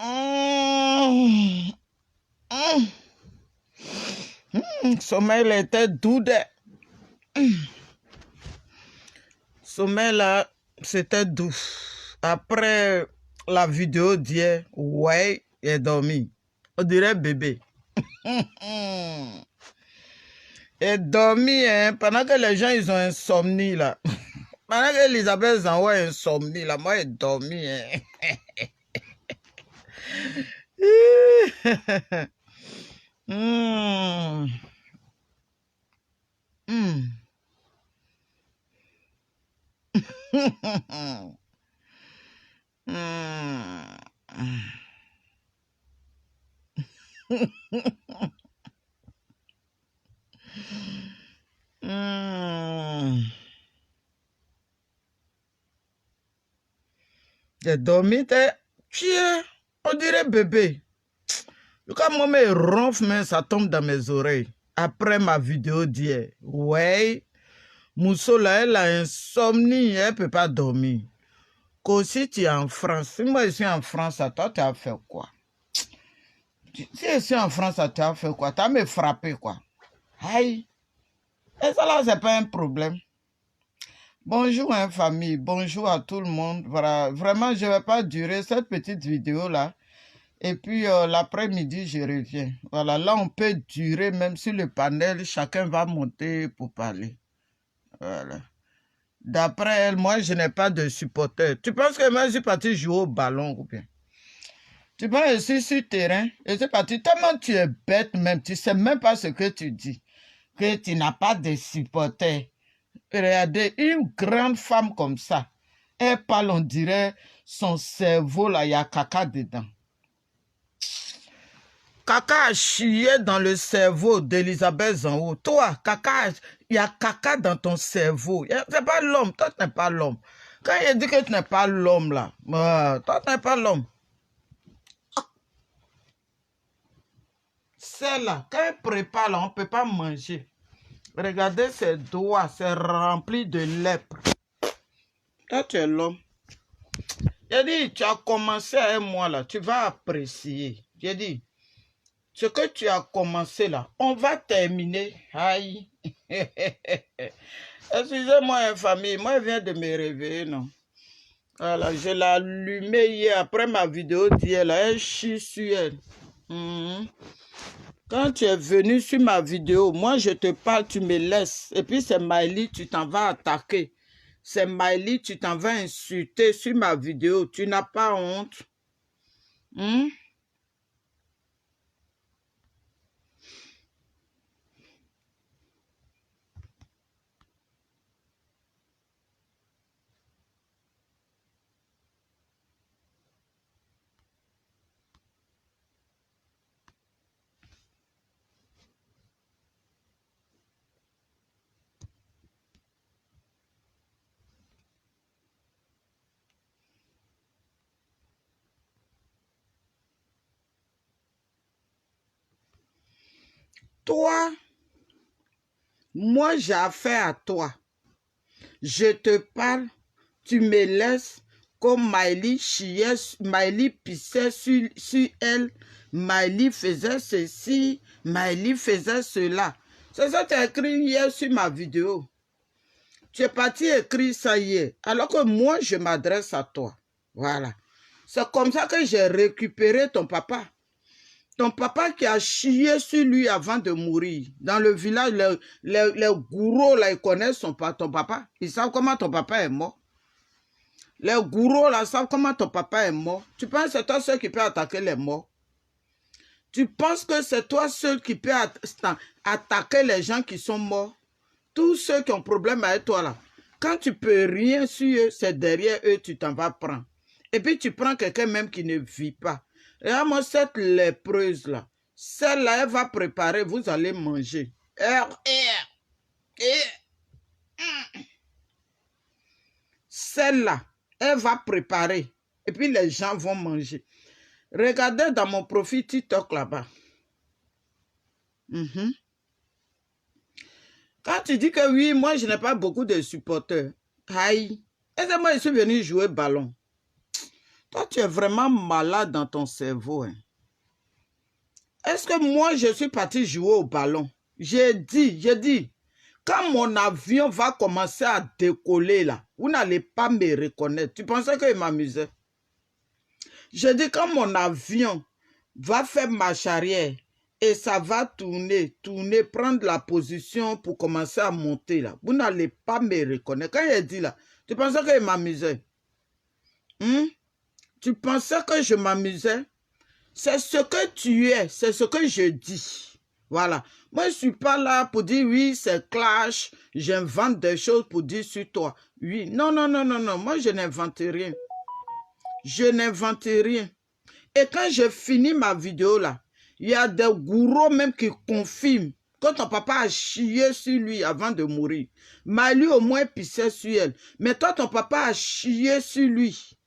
Mmh. Sommeil était doux. Sommeil là, c'était doux. Après la vidéo d'hier, ouais, il est dormi. On dirait bébé. Il est dormi, hein, pendant que les gens, ils ont insomnie, là. Pendant que Elisabeth Zanwa a insomnie, là, moi, il est dormi, hein. Mm. Mm. J'ai dormi, on dirait bébé. Quand moi me ronfle, mais ça tombe dans mes oreilles. Après ma vidéo d'hier, ouais, Mousso là, elle a insomnie, elle ne peut pas dormir. Si tu es en France, si moi je suis en France, à toi, tu as fait quoi? Si je suis en France, tu as fait quoi? Tu as me frappé, quoi. Aïe. Et ça là, c'est pas un problème. Bonjour, hein, famille. Bonjour à tout le monde. Voilà. Vraiment, je ne vais pas durer cette petite vidéo-là. Et puis, l'après-midi, je reviens. Voilà, là, on peut durer, même sur le panel, chacun va monter pour parler. Voilà. D'après elle, moi, je n'ai pas de supporter. Tu penses que moi, je suis parti jouer au ballon ou bien? Tu penses que je suis sur le terrain, et c'est parti. Tellement tu es bête même, tu ne sais même pas ce que tu dis. Que tu n'as pas de supporter. Regardez, une grande femme comme ça, elle parle, on dirait, son cerveau, là, il y a caca dedans. Caca a chié dans le cerveau d'Elisabeth Zanwa. Toi, caca, il y a caca dans ton cerveau. C'est pas l'homme, toi, tu n'es pas l'homme. Quand il dit que tu n'es pas l'homme, là, toi, tu n'es pas l'homme. Celle-là, quand elle prépare, là, on ne peut pas manger. Regardez ses doigts, c'est rempli de lèpre. Toi, tu es l'homme. J'ai dit, tu as commencé avec moi, là, tu vas apprécier. J'ai dit, ce que tu as commencé, là, on va terminer. Aïe. Excusez-moi, famille, moi, je viens de me réveiller, non. Voilà, je l'ai allumé hier, après ma vidéo d'hier, là, elle chie sur elle. Quand tu es venu sur ma vidéo, moi, je te parle, tu me laisses. Et puis, c'est Maëlie, tu t'en vas attaquer. C'est Maëlie, tu t'en vas insulter sur ma vidéo. Tu n'as pas honte. Toi, moi, j'ai affaire à toi. Je te parle, tu me laisses comme Maëlie chiait, Maëlie pissait sur elle, Maëlie faisait ceci, Maëlie faisait cela. C'est ça que tu as écrit hier sur ma vidéo. Tu es parti écrire ça hier, alors que moi, je m'adresse à toi. Voilà. C'est comme ça que j'ai récupéré ton papa. Ton papa qui a chié sur lui avant de mourir. Dans le village, les gourous, là, ils connaissent ton papa. Ils savent comment ton papa est mort. Les gourous, là, savent comment ton papa est mort. Tu penses que c'est toi seul qui peut attaquer les morts? Tu penses que c'est toi seul qui peut attaquer les gens qui sont morts? Tous ceux qui ont problème avec toi, là. Quand tu peux rien sur eux, c'est derrière eux, tu t'en vas prendre. Et puis, tu prends quelqu'un même qui ne vit pas. Regarde-moi cette lépreuse-là. Celle-là, elle va préparer, vous allez manger. Celle-là, elle va préparer. Et puis, les gens vont manger. Regardez dans mon profil TikTok là-bas. Quand tu dis que oui, moi, je n'ai pas beaucoup de supporters. Aïe. Et c'est moi, je suis venu jouer ballon. Toi, tu es vraiment malade dans ton cerveau. Hein. Est-ce que moi, je suis parti jouer au ballon? J'ai dit, quand mon avion va commencer à décoller, là, vous n'allez pas me reconnaître. Tu pensais qu'il m'amusait? J'ai dit, quand mon avion va faire marche arrière et ça va tourner, prendre la position pour commencer à monter, là, vous n'allez pas me reconnaître. Quand il dit là, tu pensais qu'il m'amusait? Tu pensais que je m'amusais? C'est ce que tu es, c'est ce que je dis. Voilà. Moi, je ne suis pas là pour dire, oui, c'est clash, j'invente des choses pour dire sur toi. Oui, non, non, non, non, non, moi, je n'invente rien. Je n'invente rien. Et quand je finis ma vidéo là, il y a des gourous même qui confirment que ton papa a chié sur lui avant de mourir. Mais lui au moins pissait sur elle. Mais toi, ton papa a chié sur lui.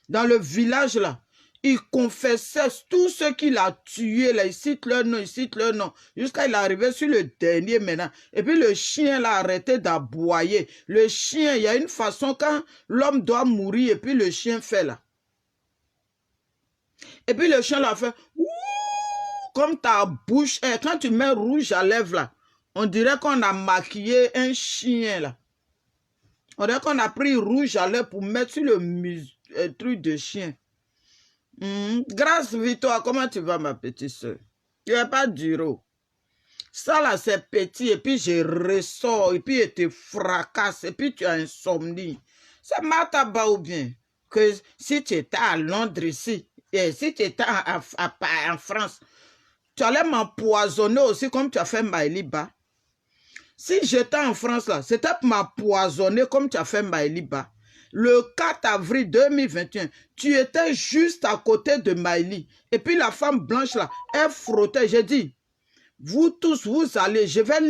Dans le village là, il confessait tout ce qu'il a tué là, il cite leur nom, jusqu'à il est arrivé sur le dernier maintenant. Et puis le chien l'a arrêté d'aboyer. Le chien, il y a une façon quand l'homme doit mourir et puis le chien fait là. Et puis le chien l'a fait, ouh, comme ta bouche est, quand tu mets rouge à lèvres là, on dirait qu'on a maquillé un chien là. On dirait qu'on a pris rouge à lèvres pour mettre sur le truc de chien. Grâce Victoire, comment tu vas ma petite soeur? Tu n'es pas dur. Ça là c'est petit et puis je ressors et puis je te fracasse et puis tu as insomnie. C'est mal tabac ou bien que si tu étais à Londres ici, et si tu étais en France, tu allais m'empoisonner aussi comme tu as fait Maëliba. Si j'étais en France là, c'était pour m'empoisonner comme tu as fait Maëliba. Le 4 avril 2021, tu étais juste à côté de Maëli. Et puis la femme blanche là, elle frottait. J'ai dit, vous tous, vous allez, je vais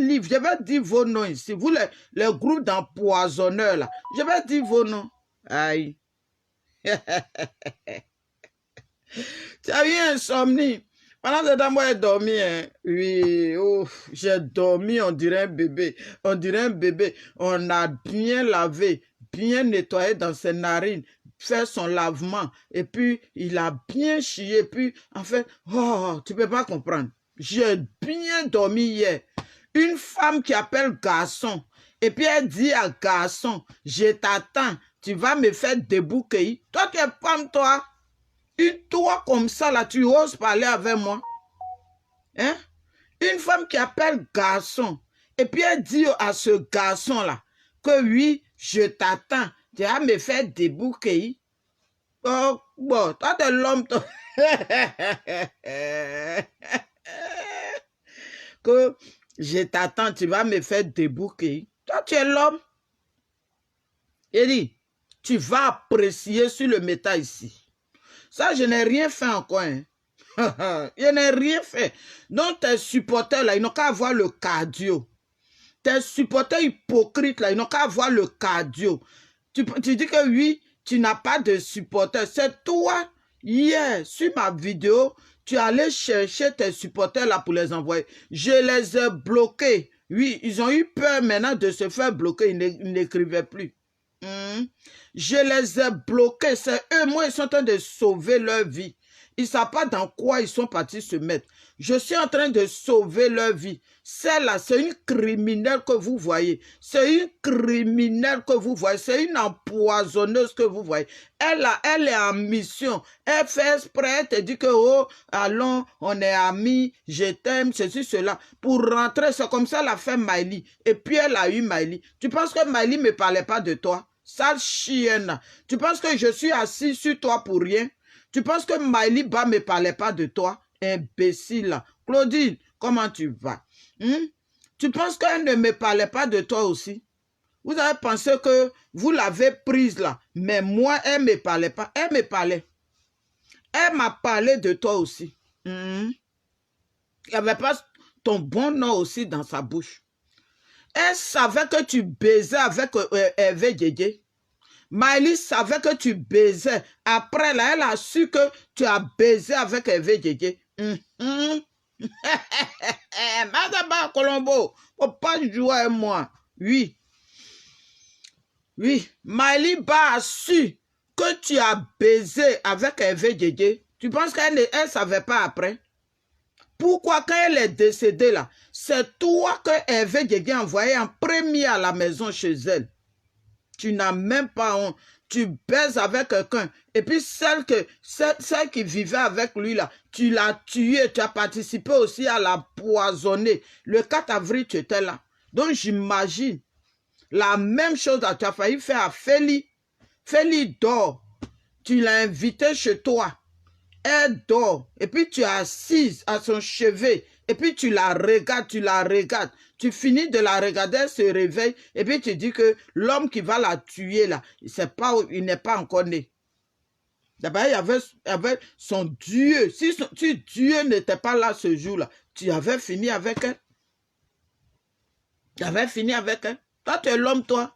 dire vos noms ici. Vous les groupes d'empoisonneurs là, je vais dire vos noms. Aïe. Tu as eu insomnie. Pendant ce temps, moi, j'ai dormi. Hein. Oui, j'ai dormi, on dirait un bébé. On dirait un bébé. On a bien lavé, bien nettoyé dans ses narines, fait son lavement. Et puis, il a bien chié. Puis, en fait, oh, tu ne peux pas comprendre. J'ai bien dormi hier. Une femme qui appelle garçon. Et puis, elle dit à garçon, je t'attends. Tu vas me faire débouquer. Toi, tu es femme, toi. Toi comme ça, là, tu oses parler avec moi. Hein? Une femme qui appelle garçon. Et puis elle dit à ce garçon-là que oui, je t'attends. Tu vas me faire débouquer. Oh, bon, toi, t'es l'homme. Que je t'attends, tu vas me faire débouquer. Toi, tu es l'homme. Il dit, tu vas apprécier sur le métal ici. Ça, je n'ai rien fait encore. Hein. Je n'ai rien fait. Donc, tes supporters, là, ils n'ont qu'à avoir le cardio. Tes supporters hypocrites, là, ils n'ont qu'à avoir le cardio. Tu dis que oui, tu n'as pas de supporters. C'est toi, hier, sur ma vidéo, tu allais chercher tes supporters, là, pour les envoyer. Je les ai bloqués. Oui, ils ont eu peur maintenant de se faire bloquer. Ils n'écrivaient plus. Je les ai bloqués. C'est eux, moi, ils sont en train de sauver leur vie. Ils ne savent pas dans quoi ils sont partis se mettre. Je suis en train de sauver leur vie. Celle-là, c'est une criminelle que vous voyez. C'est une criminelle que vous voyez. C'est une empoisonneuse que vous voyez. Elle est en mission. Elle fait exprès, elle te dit que, oh, allons, on est amis, je t'aime, ceci, cela. Pour rentrer, c'est comme ça, elle a fait Maëli. Et puis, elle a eu Maëli. Tu penses que Maëli ne me parlait pas de toi? Sale chienne. Tu penses que je suis assis sur toi pour rien? Tu penses que Maëliba ne me parlait pas de toi? Imbécile. Claudine, comment tu vas? Tu penses qu'elle ne me parlait pas de toi aussi? Vous avez pensé que vous l'avez prise là. Mais moi, elle ne me parlait pas. Elle me parlait. Elle m'a parlé de toi aussi. Il n'y avait pas ton bon nom aussi dans sa bouche. Elle savait que tu baisais avec Hervé Djedje. Maëli savait que tu baisais. Après, là, elle a su que tu as baisé avec Hervé Djedje. Madame Colombo, faut pas jouer avec moi. Oui. Oui. Maëli a su que tu as baisé avec Hervé Djedje, tu penses qu'elle ne savait pas après? Pourquoi quand elle est décédée là, c'est toi que Hervé Djedje a envoyé en premier à la maison chez elle. Tu n'as même pas honte. Tu baises avec quelqu'un. Et puis celle qui vivait avec lui là, tu l'as tuée. Tu as participé aussi à la poisonner. Le 4 avril, tu étais là. Donc j'imagine la même chose que tu as failli faire à Feli. Feli dort. Tu l'as invité chez toi. Elle dort. Et puis tu es assise à son chevet. Et puis tu la regardes, tu la regardes. Tu finis de la regarder, elle se réveille. Et puis tu dis que l'homme qui va la tuer là, il n'est pas encore né. D'abord, il y avait son Dieu. Si Dieu n'était pas là ce jour-là, tu avais fini avec elle. Tu avais fini avec elle. Toi, tu es l'homme, toi.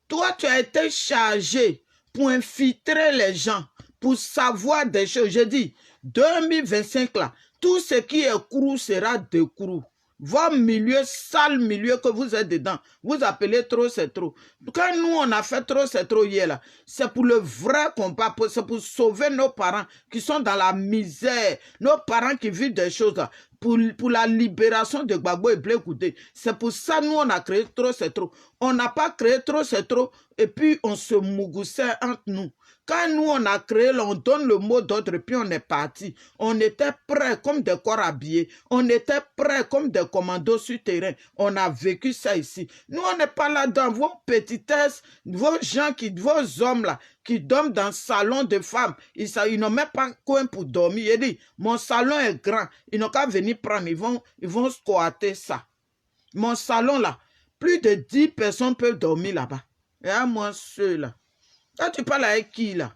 Toi, tu as été chargé pour infiltrer les gens, pour savoir des choses. Je dis, 2025 là, tout ce qui est crou sera de crou. Vos milieux, sale milieu que vous êtes dedans, vous appelez trop, c'est trop. Quand nous, on a fait trop, c'est trop hier là, c'est pour le vrai combat, c'est pour sauver nos parents qui sont dans la misère, nos parents qui vivent des choses là, pour la libération de Gbagbo et Blé Goudé. C'est pour ça nous, on a créé trop, c'est trop. On n'a pas créé trop, c'est trop, et puis on se mougoussait entre nous. Quand nous, on a créé, on donne le mot d'ordre, puis on est parti. On était prêts comme des corps habillés. On était prêts comme des commandos sur terrain. On a vécu ça ici. Nous, on n'est pas là dans vos petitesses, vos hommes là, qui dorment dans le salon de femmes. Ils n'ont même pas coin pour dormir. Il dit, mon salon est grand. Ils n'ont qu'à venir prendre. Ils vont squatter ça. Mon salon là, plus de 10 personnes peuvent dormir là-bas. Et à moi, ceux-là. Quand tu parles avec qui là?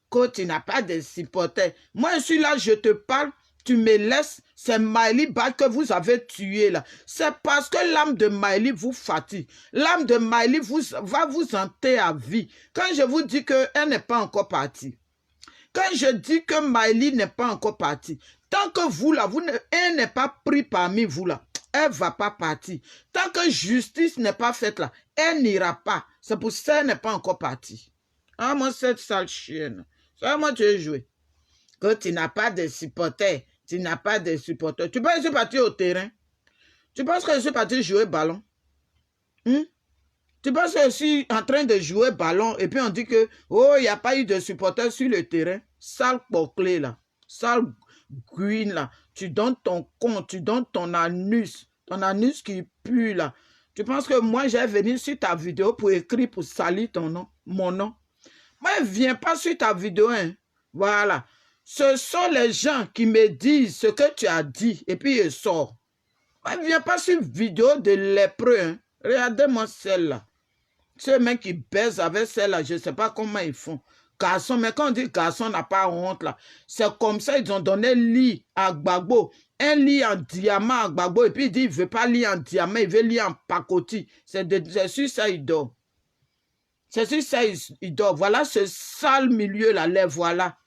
Quand tu n'as pas de supporters. Moi, je suis là, je te parle, tu me laisses. C'est Maëlie Ba que vous avez tué là. C'est parce que l'âme de Maëlie vous fatigue. L'âme de Maëlie va vous hanter à vie. Quand je vous dis qu'elle n'est pas encore partie. Quand je dis que Maëlie n'est pas encore partie. Tant que vous là, elle n'est pas prise parmi vous là. Elle ne va pas partir. Tant que justice n'est pas faite là, elle n'ira pas. C'est pour ça qu'elle n'est pas encore partie. Ah, moi, cette sale chienne. Ça, moi, tu es joué. Que tu n'as pas de supporters. Tu n'as pas de supporters. Tu penses que je suis parti au terrain? Tu penses que je suis parti jouer ballon? Tu penses que je suis en train de jouer ballon et puis on dit que, oh, il n'y a pas eu de supporters sur le terrain? Sale poclé, là. Sale guine, là. Tu donnes ton compte, tu donnes ton anus qui pue, là. Tu penses que moi, j'ai venu sur ta vidéo pour écrire, pour salir ton nom, mon nom? Moi, je ne viens pas sur ta vidéo, hein. Voilà. Ce sont les gens qui me disent ce que tu as dit et puis ils sortent. Moi, je ne viens pas sur vidéo de lépreux, hein. Regardez-moi celle-là. Ceux mecs qui baisent avec celle-là, je ne sais pas comment ils font. Garçon, mais quand on dit garçon n'a pas honte, là, c'est comme ça, ils ont donné lit à Gbagbo. Un lit en diamant à Gbagbo, et puis il dit, il ne veut pas lit en diamant, il veut lit en pacotille. C'est sur ça, il dort. C'est sur ça, il dort. Voilà ce sale milieu-là, les voilà.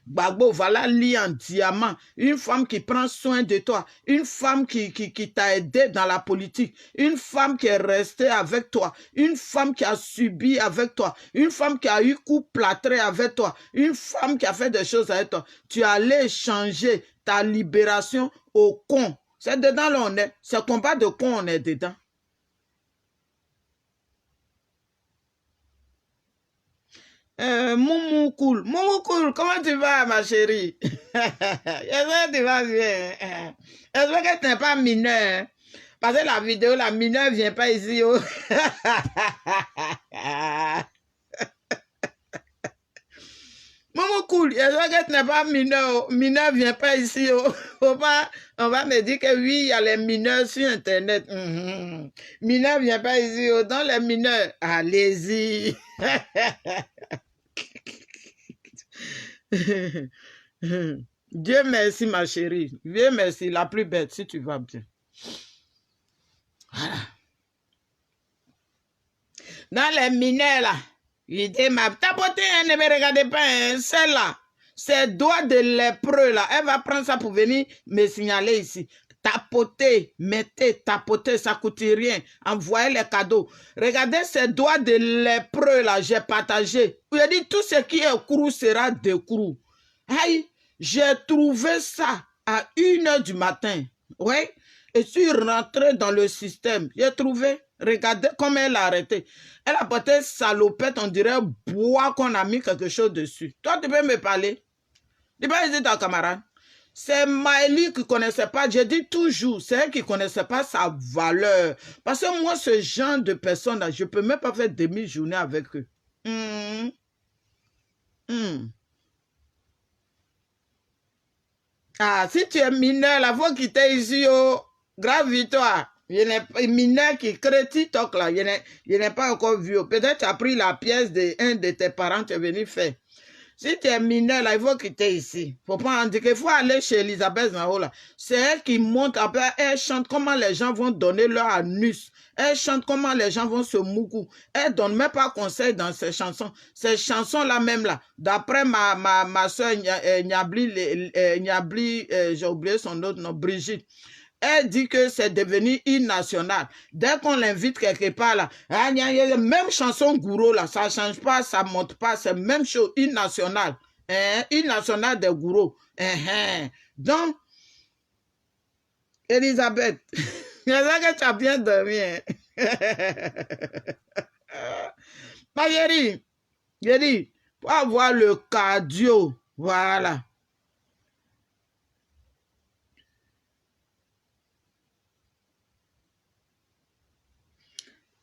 Gbagbo, voilà lit en diamant. Une femme qui prend soin de toi. Une femme qui t'a aidé dans la politique. Une femme qui est restée avec toi. Une femme qui a subi avec toi. Une femme qui a eu coup plâtré avec toi. Une femme qui a fait des choses avec toi. Tu allais changer ta libération au con. C'est dedans là on est. C'est combat de con on est dedans. Moumou cool, comment tu vas ma chérie? J'espère que tu vas bien. J'espère que tu n'es pas mineur. Parce que la vidéo, la mineure ne vient pas ici. Oh. Moumou cool, j'espère que tu n'es pas mineur. Mineur ne vient pas ici. Oh. On va me dire que oui, il y a les mineurs sur Internet. Mineur ne vient pas ici. Oh. Dans les mineurs, allez-y. Dieu merci ma chérie. Dieu merci, la plus bête si tu vas bien. Voilà. Dans les mineurs là, il dit ma tapoter, ne me regardez pas, hein, celle-là, c'est doigt de lépreux là. Elle va prendre ça pour venir me signaler ici. Tapotez, mettez, tapotez, ça ne coûte rien. Envoyez les cadeaux. Regardez ces doigts de lépreux là, j'ai partagé. Il a dit tout ce qui est crou sera décrou. Aïe, j'ai trouvé ça à 1h du matin. Oui. Et je suis rentré dans le système. J'ai trouvé. Regardez comment elle a arrêté. Elle a porté salopette, on dirait bois qu'on a mis quelque chose dessus. Toi, tu peux me parler? Tu peux aider ta camarade? C'est Maëlie qui ne connaissait pas, je dis toujours, c'est elle qui ne connaissait pas sa valeur. Parce que moi, ce genre de personnes-là, je ne peux même pas faire demi-journée avec eux. Ah, si tu es mineur, il faut quitter ici, oh, grave victoire. Il y a un mineur qui crée TikTok là, il n'est pas encore vu. Peut-être tu as pris la pièce d'un de tes parents, tu es venu faire. Si tu es mineur, là, il faut quitter ici. Faut pas en dire qu'il faut aller chez Elisabeth Nao, là. C'est elle qui monte, après, elle chante comment les gens vont donner leur anus. Elle chante comment les gens vont se moucou. Elle donne même pas conseil dans ses chansons. Ces chansons-là même, là, d'après ma soeur Niabli, j'ai oublié son autre nom, Brigitte. Elle dit que c'est devenu hymne national. Dès qu'on l'invite quelque part, là, même chanson gourou, là, ça ne change pas, ça ne monte pas, c'est même chose, hymne national. Hymne national des gourous. Donc, Elisabeth, je sais que tu as bien dormi. Ma chérie, j'ai dit, pour avoir le cardio, voilà.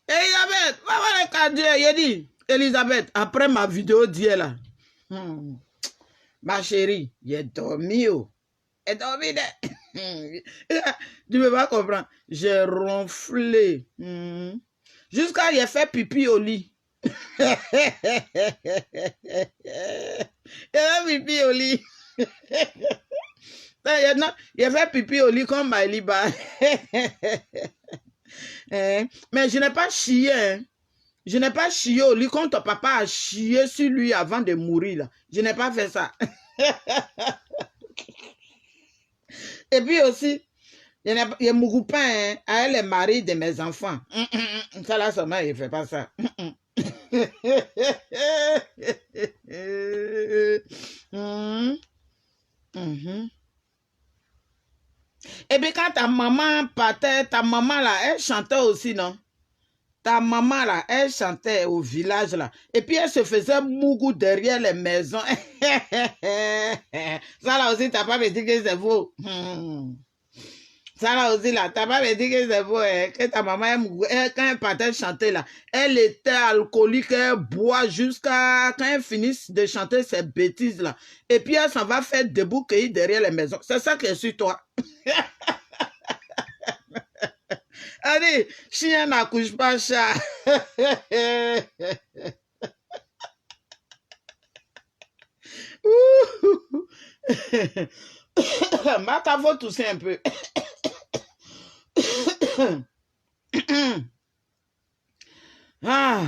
Elisabeth, va voir le cardio. Il dit, Elisabeth, après ma vidéo d'hier là, ma chérie, j'ai dormi. J'ai dormi. Tu ne peux pas comprendre. J'ai ronflé. Jusqu'à j'ai fait pipi au lit. J'ai fait pipi au lit. J'ai fait pipi au lit comme Maëliba. Mais je n'ai pas chié. Hein. Je n'ai pas chié au lit quand ton papa a chié sur lui avant de mourir. Là. Je n'ai pas fait ça. Et puis aussi, il y a mon copain, hein, elle est mariée de mes enfants. Ça là seulement, il ne fait pas ça. Et puis quand ta maman partait, ta maman là, elle chantait aussi, non? Ta maman là, elle chantait au village là. Et puis elle se faisait mougou derrière les maisons. Ça là aussi, t'as pas me dit que c'est faux. Ça là aussi là, t'as pas me dit que c'est faux. Que ta maman, quand elle partait chanter là, elle était alcoolique, elle boit jusqu'à quand elle finisse de chanter ces bêtises là. Et puis elle s'en va faire debout cueillir derrière les maisons. C'est ça qui est sur toi. Allez, chien n'accouche pas chat. Ma ta faut tousser un peu. Ah.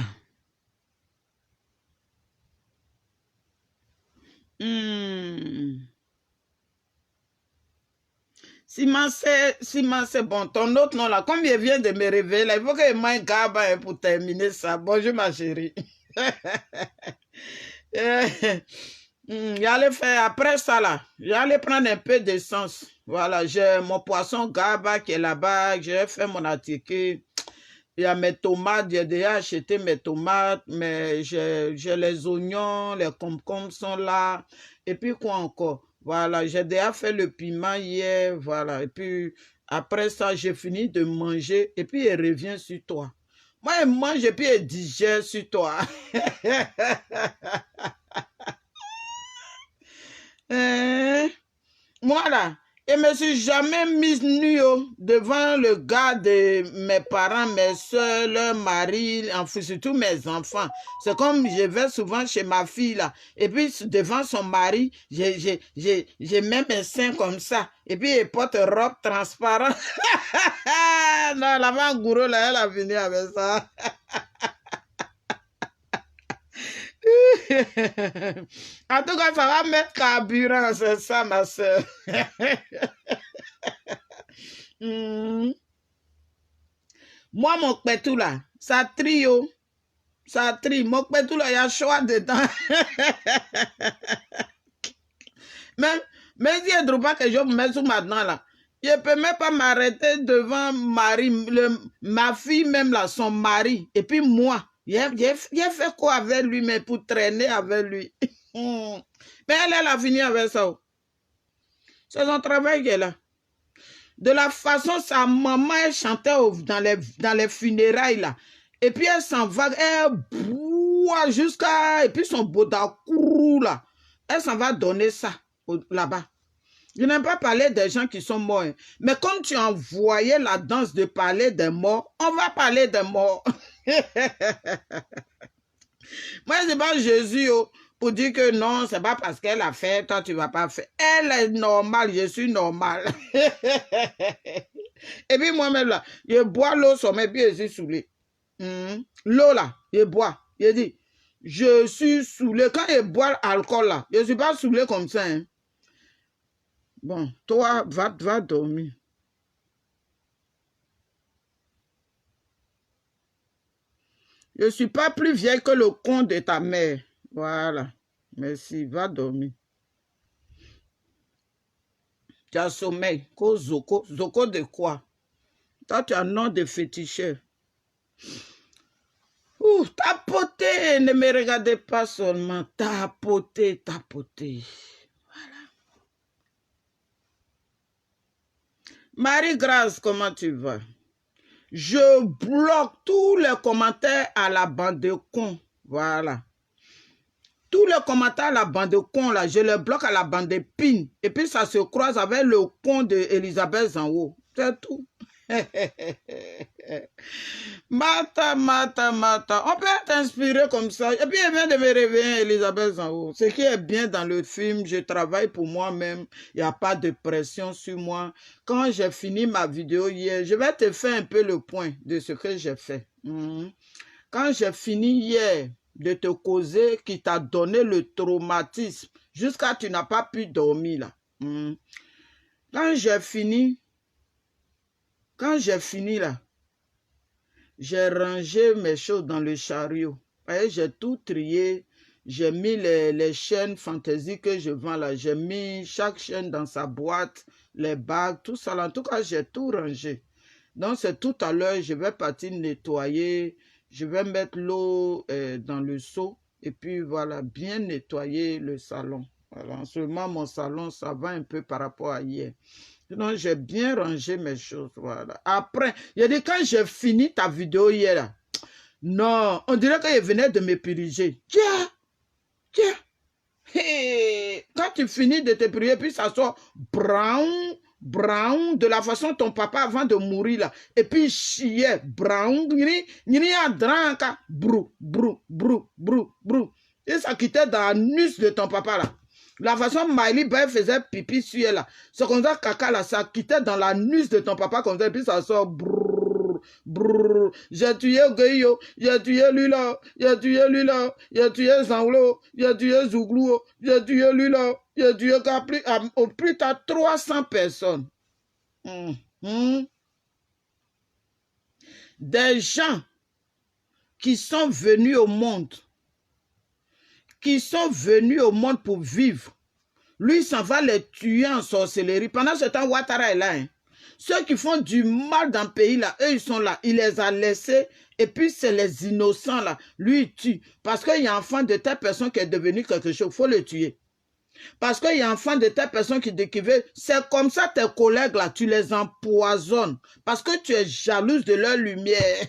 Simon, c'est bon. Ton autre nom là, comme il vient de me réveiller, là, il faut que je mange gaba pour terminer ça. Bonjour ma chérie. J'allais faire après ça là. J'allais prendre un peu d'essence. Voilà, j'ai mon poisson gaba qui est là-bas. J'ai fait mon article. Il y a mes tomates, j'ai déjà acheté mes tomates, mais j'ai les oignons, les concombres sont là. Et puis quoi encore? Voilà, j'ai déjà fait le piment hier, voilà. Et puis après ça, j'ai fini de manger et puis il revient sur toi. Moi, je mange et puis il digère sur toi. Voilà. Et je ne me suis jamais mise nue devant le gars de mes parents, mes soeurs, leur mari, enfin, surtout mes enfants. C'est comme je vais souvent chez ma fille là. Et puis devant son mari, j'ai même mes seins comme ça. Et puis elle porte robe transparente. Non, la gourou là, elle a fini avec ça. En tout cas, ça va mettre carburant, c'est ça, ma soeur. Moi, mon pétou là, ça trie, oh. Ça trie. Mon pétou là, il y a choix dedans. Même si je ne trouve pas que je me mets sous maintenant là, je ne peux même pas m'arrêter devant ma fille même là, son mari. Et puis moi, j'ai fait quoi avec lui, mais pour traîner avec lui. Mais elle a fini avec ça. C'est son travail qu'elle a. De la façon, sa maman, elle chantait dans les funérailles là. Et puis elle s'en va, elle boit jusqu'à... Et puis son bodakourou là, elle s'en va donner ça là-bas. Je n'aime pas parler des gens qui sont morts. Hein. Mais comme tu envoyais la danse de parler des morts, on va parler des morts. Moi, c'est pas Jésus pour dire que non, c'est pas parce qu'elle a fait, toi tu vas pas faire. Elle est normale, je suis normale. Et puis moi-même là, je bois l'eau sur mes pieds, je suis saoulé. L'eau là, je bois. Je dis, je suis saoulé. Quand je bois l'alcool là, je ne suis pas saoulé comme ça. Hein. Bon, toi, va dormir. Je ne suis pas plus vieille que le con de ta mère. Voilà. Merci, va dormir. Tu as sommeil. Zoko. Zoko de quoi? Toi, tu as un nom de féticheur. Ouh, tapoter. Ne me regardez pas seulement. Tapoter. Voilà. Marie-Grâce, comment tu vas? Je bloque tous les commentaires à la bande de cons. Voilà. Tous les commentaires à la bande de cons, là, je les bloque à la bande de pins. Et puis, ça se croise avec le con d'Elisabeth Zango. C'est tout. Mata. On peut être inspiré comme ça. Et puis, elle vient de me réveiller, Elisabeth Zango. Ce qui est bien dans le film, je travaille pour moi-même. Il n'y a pas de pression sur moi. Quand j'ai fini ma vidéo hier, je vais te faire un peu le point de ce que j'ai fait. Quand j'ai fini hier de te causer, qui t'a donné le traumatisme, jusqu'à tu n'as pas pu dormir là. Quand j'ai fini là, j'ai rangé mes choses dans le chariot. J'ai tout trié. J'ai mis les chaînes fantaisie que je vends là. J'ai mis chaque chaîne dans sa boîte, les bagues, tout ça là. En tout cas, j'ai tout rangé. Donc, c'est tout à l'heure, je vais partir nettoyer. Je vais mettre l'eau dans le seau. Et puis, voilà, bien nettoyer le salon. Voilà, en ce moment, mon salon, ça va un peu par rapport à hier. Donc, j'ai bien rangé mes choses, voilà. Après, il a dit, quand j'ai fini ta vidéo hier, là, non, on dirait qu'il venait de me puriger. Tiens. Hey, quand tu finis de te puriger, puis ça sort brown, de la façon ton papa avant de mourir, là. Et puis, chier, brown, brou. Et ça quittait dans l'anus de ton papa, là. La façon Miley Bay faisait pipi sur elle là. C'est comme ça caca là, ça quittait dans l'anus de ton papa comme ça, et puis ça sort brrr. J'ai tué Gueyo, j'ai tué lui là, j'ai tué Zanglo, j'ai tué Zouglou, j'ai tué lui là, j'ai tué au plus tard 300 personnes. Des gens qui sont venus au monde. Pour vivre. Lui, ça va les tuer en sorcellerie. Pendant ce temps, Ouattara est là. Hein. Ceux qui font du mal dans le pays, là, eux, ils sont là. Il les a laissés. Et puis, c'est les innocents, là. Lui, il tue. Parce qu'il y a un enfant de telle personne qui est devenu quelque chose. Il faut le tuer. Parce qu'il y a un enfant de telle personne qui veut. C'est comme ça, tes collègues, là, tu les empoisonnes. Parce que tu es jalouse de leur lumière.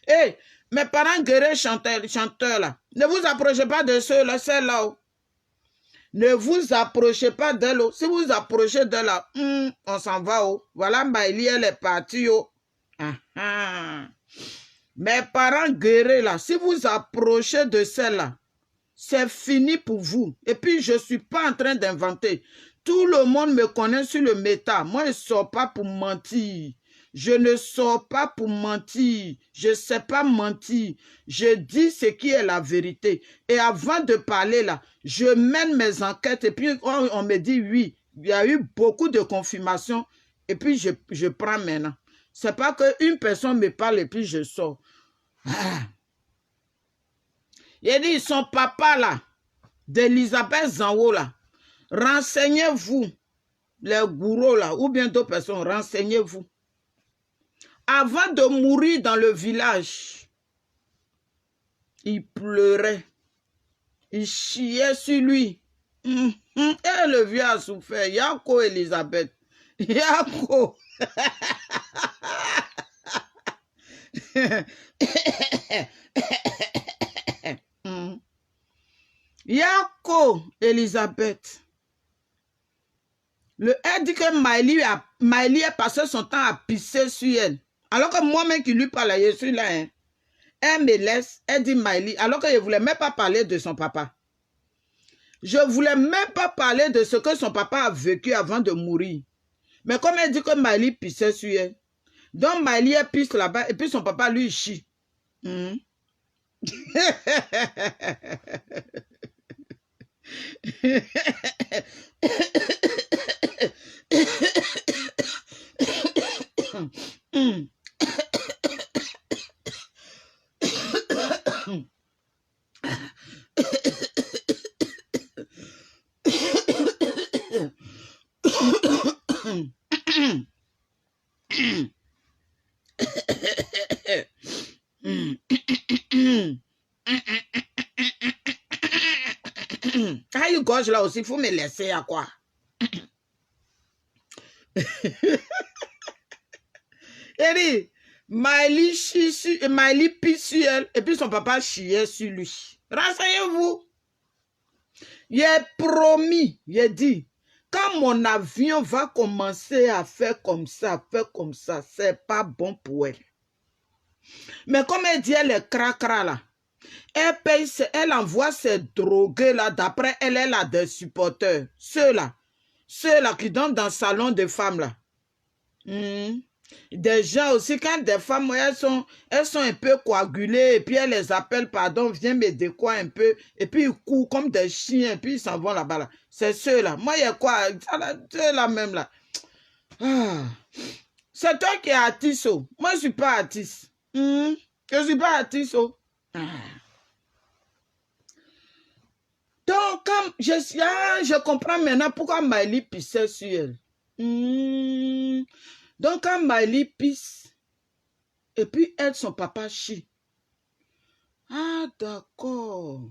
Hey, mes parents guerriers chanteurs là, ne vous approchez pas de ceux-là, celle-là. Ne vous approchez pas d'elle. Si vous vous approchez d'elle là, on s'en va. Voilà, Maïli, elle est partie. Mes parents guerriers là, si vous approchez de celle-là, c'est fini pour vous. Et puis, je ne suis pas en train d'inventer. Tout le monde me connaît sur le méta. Moi, je ne sors pas pour mentir. Je ne sors pas pour mentir. Je ne sais pas mentir. Je dis ce qui est la vérité. Et avant de parler là, je mène mes enquêtes et puis on me dit oui. il y a eu beaucoup de confirmations et puis je prends maintenant. C'est pas qu'une personne me parle et puis je sors. Ah. Il dit, son papa là, d'Elisabeth Zanwo là, renseignez-vous, les gourous là, ou bien d'autres personnes, renseignez-vous. Avant de mourir dans le village, il pleurait, il chiait sur lui. Et le vieux a souffert. Yako Elisabeth. Yako. Yako Elisabeth. Elle dit que Maëlie a passé son temps à pisser sur elle. Alors que moi-même qui lui parle, je suis là. Hein. Elle me laisse, elle dit Maëlie, alors que je ne voulais même pas parler de son papa. Je ne voulais même pas parler de ce que son papa a vécu avant de mourir. Mais comme elle dit que Maëlie pissait sur elle, donc Maëlie elle pisse là-bas et puis son papa lui chie. Quand il gorge là aussi, il faut me laisser à quoi? Elle dit, Maëlie pisse sur elle et puis son papa chiait sur lui. Renseignez-vous. J'ai promis, j'ai dit, quand mon avion va commencer à faire comme ça, c'est pas bon pour elle. Mais comme elle dit, elle est cracra là. Elle envoie ses drogués là. D'après elle, elle a des supporters. Ceux-là qui donnent dans le salon des femmes là. Des gens aussi, quand des femmes, elles sont un peu coagulées, et puis elles les appellent, pardon, viens m'aider quoi un peu, et puis ils courent comme des chiens, et puis ils s'en vont là-bas. Là. C'est ceux-là. Moi, il y a quoi? Ceux-là même là. Ah. C'est toi qui es artiste. Oh. Moi, je ne suis pas artiste. Je ne suis pas artiste. Oh. Ah. Donc, comme je comprends maintenant pourquoi Maëlie pissait sur elle. Donc, quand Maëlie pisse, et puis elle, son papa chie. Ah, d'accord.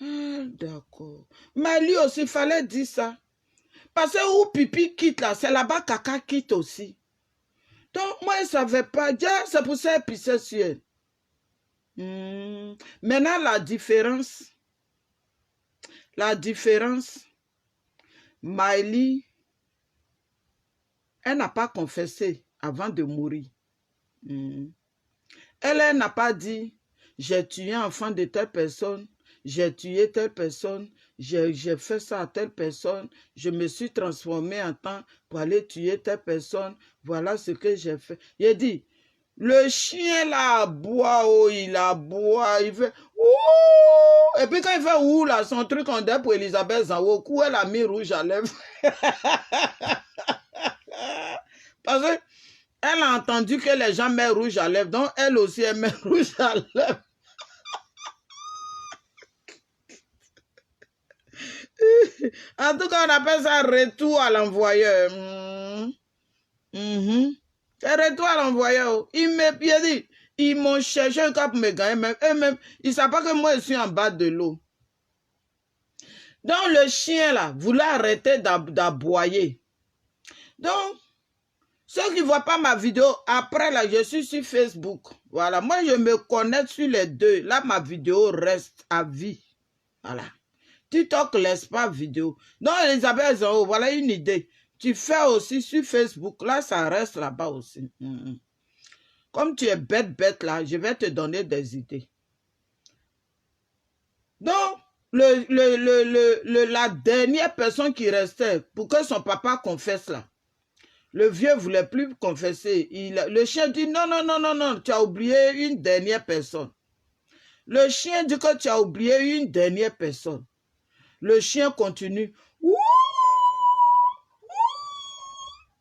Ah, d'accord. Maëlie aussi, il fallait dire ça. Parce que où pipi quitte là, c'est là-bas caca quitte aussi. Donc, moi, je ne savais pas. C'est pour ça qu'elle pissait sur elle. Maintenant, la différence, Maëlie, elle n'a pas confessé avant de mourir. Elle n'a pas dit, j'ai tué un enfant de telle personne, j'ai tué telle personne, j'ai fait ça à telle personne, je me suis transformé en temps pour aller tuer telle personne, voilà ce que j'ai fait. Il dit, le chien là aboie, il aboie, il fait ouh! Et puis quand il fait ouh là, son truc on dit pour Elisabeth Zanwo, où elle a mis rouge à lèvres. Parce que elle a entendu que les gens mettent rouge à lèvres, donc elle aussi elle met rouge à lèvres. En tout cas, on appelle ça retour à l'envoyeur. C'est retour à l'envoyeur. Ils m'ont cherché un cas pour me gagner. Même, ils ne savent pas que moi, je suis en bas de l'eau. Donc, le chien, là, voulait arrêter d'aboyer. Donc, ceux qui ne voient pas ma vidéo, après, là, je suis sur Facebook. Voilà. Moi, je me connecte sur les deux. Là, ma vidéo reste à vie. Voilà. TikTok laisse pas vidéo. Donc, Elisabeth Zanwo, voilà une idée. Tu fais aussi sur Facebook. Là, ça reste là-bas aussi. Comme tu es bête là, je vais te donner des idées. Donc, la dernière personne qui restait pour que son papa confesse là, le vieux ne voulait plus confesser. Le chien dit non, tu as oublié une dernière personne. Le chien dit que tu as oublié une dernière personne. Le chien continue. Ouh!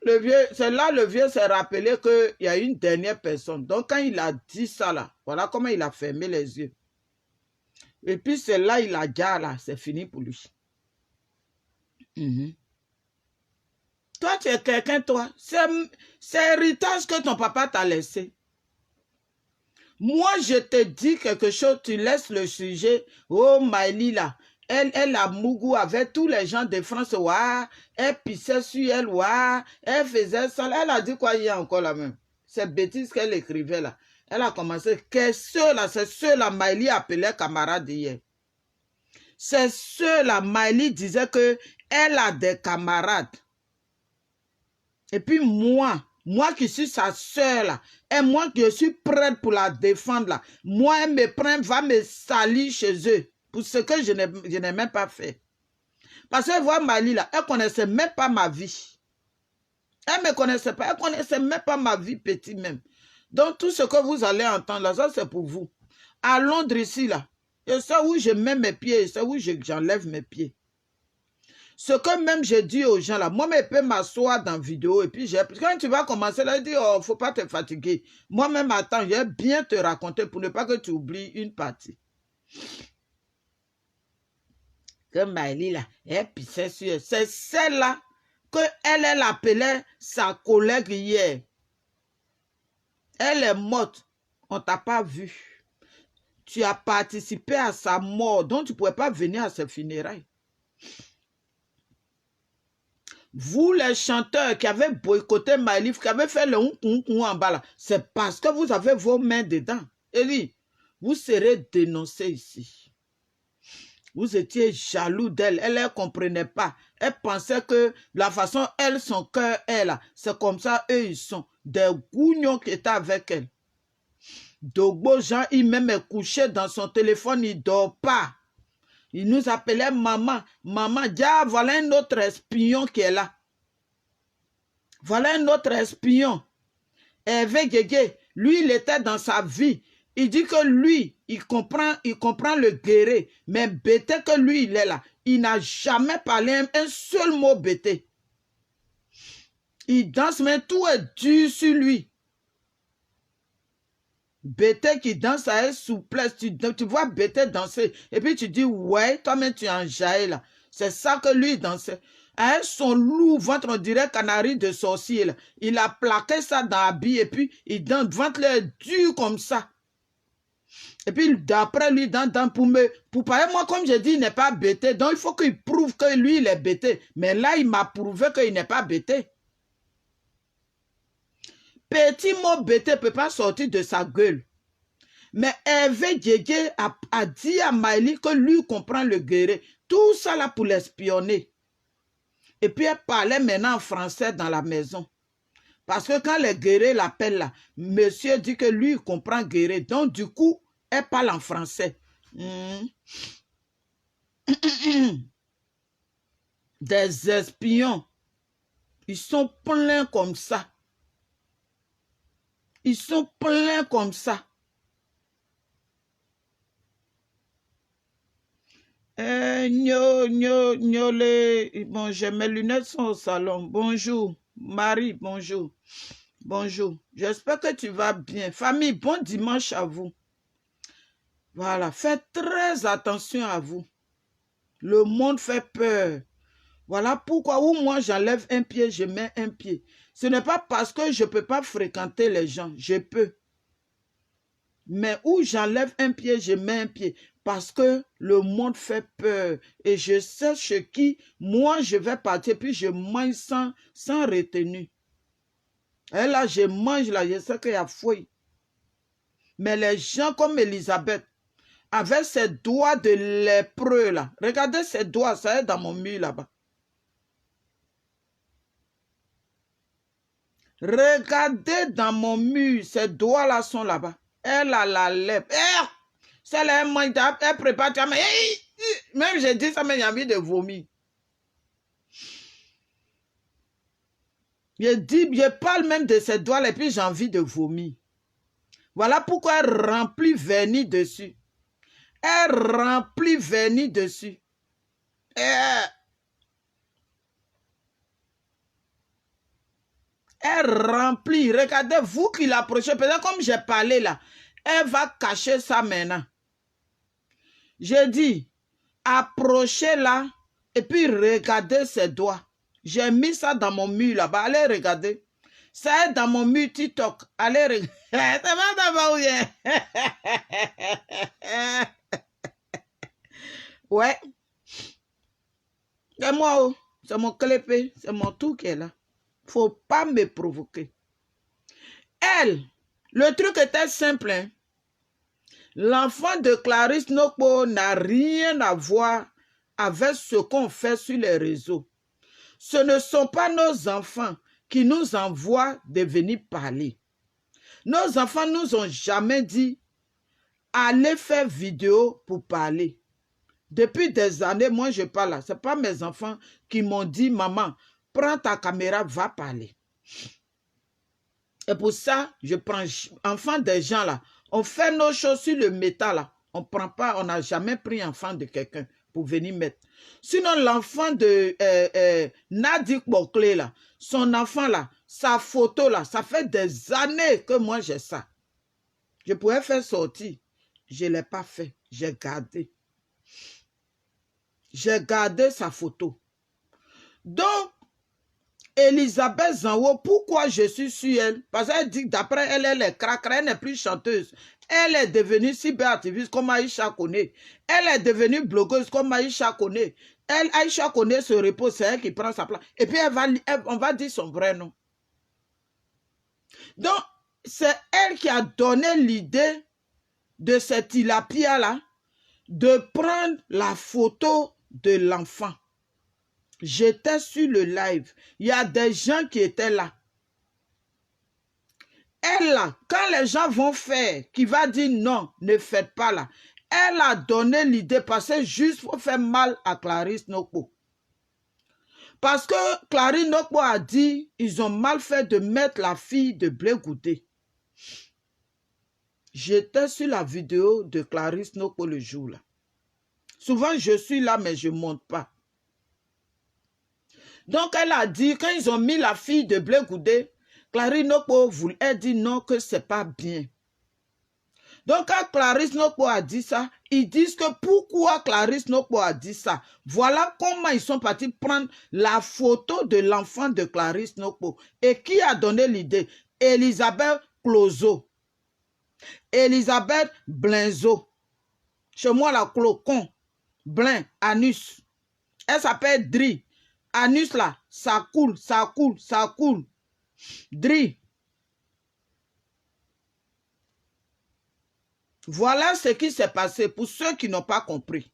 Le vieux, c'est là le vieux s'est rappelé qu'il y a une dernière personne. Donc quand il a dit ça là, voilà comment il a fermé les yeux. Et puis c'est là, il a dit là, c'est fini pour lui. Toi, tu es quelqu'un, toi. C'est héritage que ton papa t'a laissé. Moi, je te dis quelque chose, tu laisses le sujet. Oh, Maëlie là, elle a mougou avec tous les gens de France. Ouah, elle pissait sur elle, ouah, elle faisait ça. Elle a dit quoi hier encore là même? Cette bêtise qu'elle écrivait là. Elle a commencé. C'est ceux-là, Maëlie appelait camarade hier. C'est ceux-là, Maëlie disait que elle a des camarades. Et puis moi qui suis sa soeur là, et moi qui suis prête pour la défendre là, moi elle me prend, va me salir chez eux pour ce que je n'ai même pas fait. Parce que voir Mali là, elle ne connaissait même pas ma vie. Elle ne me connaissait pas, elle ne connaissait même pas ma vie petit même. Donc tout ce que vous allez entendre là, ça c'est pour vous. À Londres ici là, et c'est où je mets mes pieds, c'est où j'enlève mes pieds. Ce que même j'ai dit aux gens là, moi, je peux m'asseoir dans la vidéo et puis quand tu vas commencer là, je dis, oh, faut pas te fatiguer. Moi-même, attends, je vais bien te raconter pour ne pas que tu oublies une partie. Que Maëlie là, elle pissait sur elle. C'est celle-là qu'elle appelait sa collègue hier. Elle est morte. On ne t'a pas vu. Tu as participé à sa mort, donc tu ne pouvais pas venir à ses funérailles. Vous, les chanteurs qui avez boycotté Maëlie, qui avez fait le en bas, c'est parce que vous avez vos mains dedans. Elie, vous serez dénoncé ici. Vous étiez jaloux d'elle. Elle ne comprenait pas. Elle pensait que la façon, elle, son cœur est là. C'est comme ça, eux, ils sont. Des gougnons qui étaient avec elle. Dogbo Jean, il même est couché dans son téléphone, il ne dort pas. Il nous appelait maman. Maman, déjà, voilà un autre espion qui est là. Voilà un autre espion. Hervé Guégué, lui, il était dans sa vie. Il dit que lui, il comprend le guéré. Mais Bété que lui, il est là. Il n'a jamais parlé un seul mot Bété. Il danse, mais tout est dur sur lui. Bété qui danse à elle souplesse. Tu vois Bété danser. Et puis tu dis, ouais, toi-même tu es en jaillet là. C'est ça que lui dansait. Avec son lourd ventre, on dirait canari de sorcier là. Il a plaqué ça dans la bille et puis il danse, ventre là, dur comme ça. Et puis d'après lui, pour parler, moi comme j'ai dit, il n'est pas Bété. Donc il faut qu'il prouve que lui, il est Bété. Mais là, il m'a prouvé qu'il n'est pas Bété. Petit mot Bété ne peut pas sortir de sa gueule. Mais Hervé Guégué a dit à Maëlie que lui comprend le guéré. Tout ça là pour l'espionner. Et puis elle parlait maintenant en français dans la maison. Parce que quand les guérés l'appellent là, monsieur dit que lui il comprend guéré. Donc du coup, elle parle en français. Des espions. Ils sont pleins comme ça. Ils sont pleins comme ça. Bon, mes lunettes sont au salon. Bonjour. Marie, bonjour. Bonjour. J'espère que tu vas bien. Famille, bon dimanche à vous. Voilà, faites très attention à vous. Le monde fait peur. Voilà pourquoi où moi j'enlève un pied, je mets un pied. Ce n'est pas parce que je ne peux pas fréquenter les gens. Je peux. Mais où j'enlève un pied, je mets un pied. Parce que le monde fait peur. Et je sais chez qui, moi, je vais partir. Puis je mange sans retenue. Et là, je mange là, je sais qu'il y a fouille. Mais les gens comme Elisabeth, avec ses doigts de lépreux là. Regardez ses doigts, ça est dans mon mur là-bas. Regardez dans mon mur, ces doigts là sont là-bas. Elle a la lèpre. Celle-là, elle prépare. Même j'ai dit ça, mais j'ai envie de vomir. Je parle même de ces doigts-là et puis j'ai envie de vomir. Voilà pourquoi elle remplit vernis dessus. Elle remplit vernis dessus. Elle remplit. Regardez, vous qui l'approchez, peut-être comme j'ai parlé là, elle va cacher ça maintenant. J'ai dit, approchez-la et puis regardez ses doigts. J'ai mis ça dans mon mur là-bas. Allez regarder. Ça est dans mon mur TikTok. Allez regarder. C'est pas d'abord bien. Ouais. C'est moi, c'est mon clépé, c'est mon tout qui est là. Faut pas me provoquer. Elle, le truc était simple. Hein? L'enfant de Clarisse Nokpo n'a rien à voir avec ce qu'on fait sur les réseaux. Ce ne sont pas nos enfants qui nous envoient de venir parler. Nos enfants nous ont jamais dit allez faire vidéo pour parler. Depuis des années, moi je parle là. Ce n'est pas mes enfants qui m'ont dit maman, prends ta caméra, va parler. Et pour ça, je prends enfant des gens là. On fait nos choses sur le métal là. On prend pas, on n'a jamais pris enfant de quelqu'un pour venir mettre. Sinon, l'enfant de Nadik Boclé là, son enfant là, sa photo là, ça fait des années que moi j'ai ça. Je pourrais faire sortir. Je ne l'ai pas fait. J'ai gardé. J'ai gardé sa photo. Donc, Elisabeth Zanwo, pourquoi je suis sur elle? Parce qu'elle dit que d'après elle, elle est cracra, elle n'est plus chanteuse. Elle est devenue cyberactiviste comme Aïcha Kone. Elle est devenue blogueuse comme Aïcha Kone. Elle, Aïcha Kone se repose, c'est elle qui prend sa place. Et puis on va dire son vrai nom. Donc, c'est elle qui a donné l'idée de cette tilapia-là de prendre la photo de l'enfant. J'étais sur le live. Il y a des gens qui étaient là. Elle, là, quand les gens vont faire, qui va dire non, ne faites pas là. Elle a donné l'idée parce que juste pour faire mal à Clarisse Nokpo. Parce que Clarisse Nokpo a dit, ils ont mal fait de mettre la fille de Blé Goudé. J'étais sur la vidéo de Clarisse Nokpo le jour là. Souvent, je suis là, mais je ne monte pas. Donc, elle a dit, quand ils ont mis la fille de Blé Goudé, Clarisse Nokpo a dit non, que ce n'est pas bien. Donc, quand Clarisse Nokpo a dit ça, ils disent que pourquoi Clarisse Nokpo a dit ça. Voilà comment ils sont partis prendre la photo de l'enfant de Clarisse Nokpo. Et qui a donné l'idée? Elisabeth Clozo. Elisabeth Blinzo. Chez moi, la Clocon. Blin, Anus. Elle s'appelle Dri. Anus là, ça coule, ça coule, ça coule. Dri. Voilà ce qui s'est passé pour ceux qui n'ont pas compris.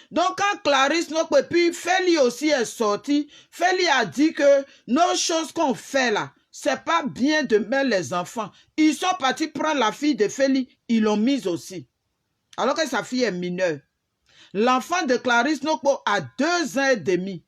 Donc quand Clarisse Nokpo, puis Feli aussi est sorti, Feli a dit que nos choses qu'on fait là, c'est pas bien de mettre les enfants. Ils sont partis prendre la fille de Feli, ils l'ont mise aussi. Alors que sa fille est mineure. L'enfant de Clarisse Nokpo a 2 ans et demi.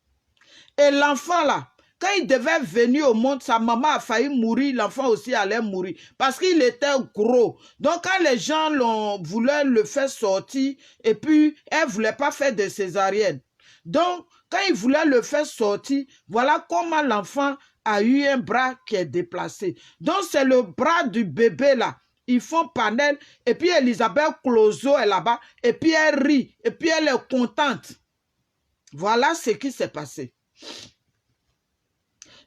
Et l'enfant là, quand il devait venir au monde, sa maman a failli mourir, l'enfant aussi allait mourir. Parce qu'il était gros. Donc quand les gens voulaient le faire sortir, et puis elle ne voulait pas faire de césarienne. Donc quand il voulait le faire sortir, voilà comment l'enfant a eu un bras qui est déplacé. Donc c'est le bras du bébé là. Ils font panel, et puis Elisabeth Clozo est là-bas, et puis elle rit, et puis elle est contente. Voilà ce qui s'est passé.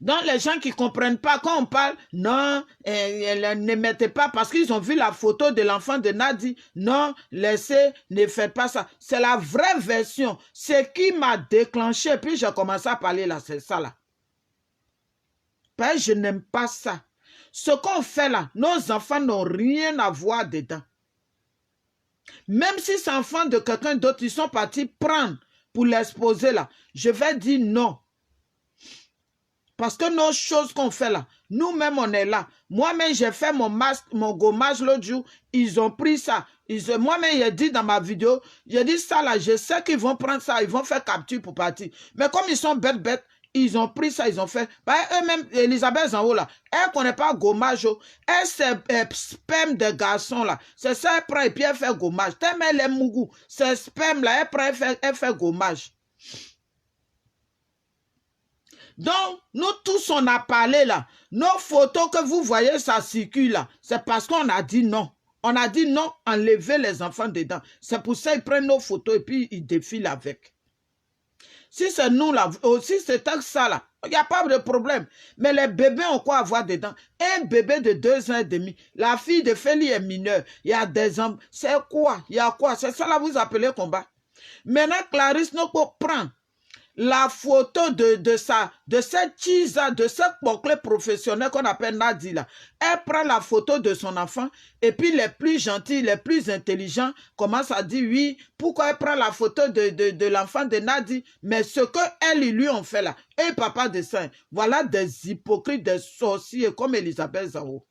Donc les gens qui ne comprennent pas, quand on parle, non, ne mettez pas, parce qu'ils ont vu la photo de l'enfant de Nadi, non, laissez, ne faites pas ça. C'est la vraie version. Ce qui m'a déclenché, puis j'ai commencé à parler là, c'est ça là. Parce que je n'aime pas ça. Ce qu'on fait là, nos enfants n'ont rien à voir dedans. Même si c'est enfant de quelqu'un d'autre, ils sont partis prendre pour l'exposer là. Je vais dire non. Parce que nos choses qu'on fait là, nous-mêmes on est là. Moi-même j'ai fait mon masque, mon gommage l'autre jour, ils ont pris ça. Moi-même j'ai dit dans ma vidéo, j'ai dit ça là, je sais qu'ils vont prendre ça, ils vont faire capture pour partir. Mais comme ils sont bêtes, ils ont pris ça, ils ont fait. Bah, eux-mêmes, Elisabeth Zango, là, elle ne connaît pas gommage. Elle, c'est sperme des garçons, là. C'est ça, elle prend et puis elle fait gommage. Tellement elle est mougou. C'est sperme, là, elle prend, elle fait gommage. Donc, nous tous, on a parlé, là. Nos photos que vous voyez, ça circule, là. C'est parce qu'on a dit non. On a dit non, enlever les enfants dedans. C'est pour ça qu'ils prennent nos photos et puis ils défilent avec. Si c'est nous là, si c'était ça là, il n'y a pas de problème. Mais les bébés ont quoi avoir dedans? Un bébé de 2 ans et demi. La fille de Feli est mineure. Il y a des hommes. C'est quoi? Il y a quoi? C'est ça là vous appelez combat. Maintenant, Clarisse Noko prend la photo de cette chisa, de cette boucle professionnelle qu'on appelle Nadi là. Elle prend la photo de son enfant et puis les plus gentils, les plus intelligents commencent à dire oui, pourquoi elle prend la photo de l'enfant de Nadi? Mais ce qu'elle et lui ont fait là, et papa de saint, voilà des hypocrites, des sorciers comme Elisabeth Zao.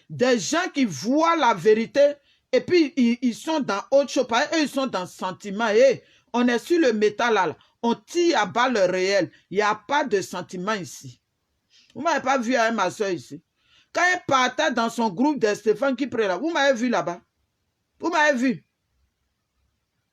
Des gens qui voient la vérité et puis ils sont dans autre chose, eux ils sont dans le sentiment. Et on est sur le métal là, on tire à balles réelles. Il n'y a pas de sentiment ici. Vous ne m'avez pas vu avec ma soeur ici. Quand elle partait dans son groupe de Stéphane qui prie là, vous m'avez vu là-bas. Vous m'avez vu.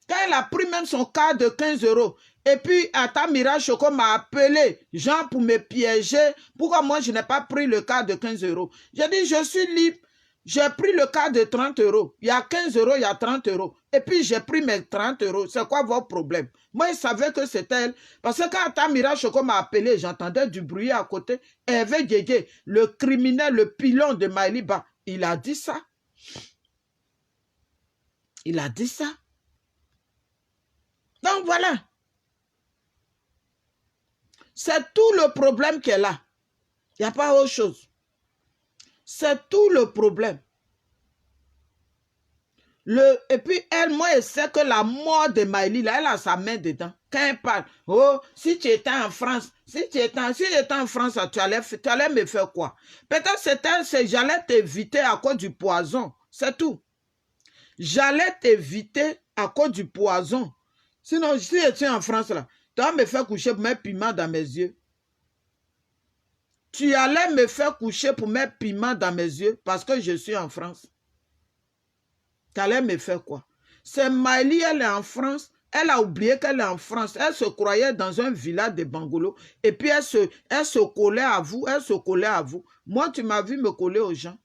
Quand elle a pris même son cas de 15 €, et puis Atamira Choco m'a appelé, Jean, pour me piéger. Pourquoi moi je n'ai pas pris le cas de 15 €? J'ai dit, je suis libre. J'ai pris le cas de 30 €. Il y a 15 €, il y a 30 €. Et puis j'ai pris mes 30 €. C'est quoi votre problème? Moi, je savais que c'était elle. Parce que quand Atamira Choco m'a appelé, j'entendais du bruit à côté. Hervé Guégué, le criminel, le pilon de Maïliba, il a dit ça. Il a dit ça. Donc voilà. C'est tout le problème qu'elle a. Il n'y a pas autre chose. C'est tout le problème. Et puis elle, moi, elle sait que la mort de Maïli, là, elle a sa main dedans. Quand elle parle, oh, si tu étais en France, si j'étais en France, tu allais me faire quoi? Peut-être j'allais t'éviter à cause du poison. C'est tout. J'allais t'éviter à cause du poison. Sinon, si j'étais en France, là, tu vas me faire coucher pour mettre piment dans mes yeux. Tu allais me faire coucher pour mettre piment dans mes yeux parce que je suis en France. Tu allais me faire quoi? C'est Maïli, elle est en France. Elle a oublié qu'elle est en France. Elle se croyait dans un village de Bangolo. Et puis elle se collait à vous. Elle se collait à vous. Moi, tu m'as vu me coller aux gens.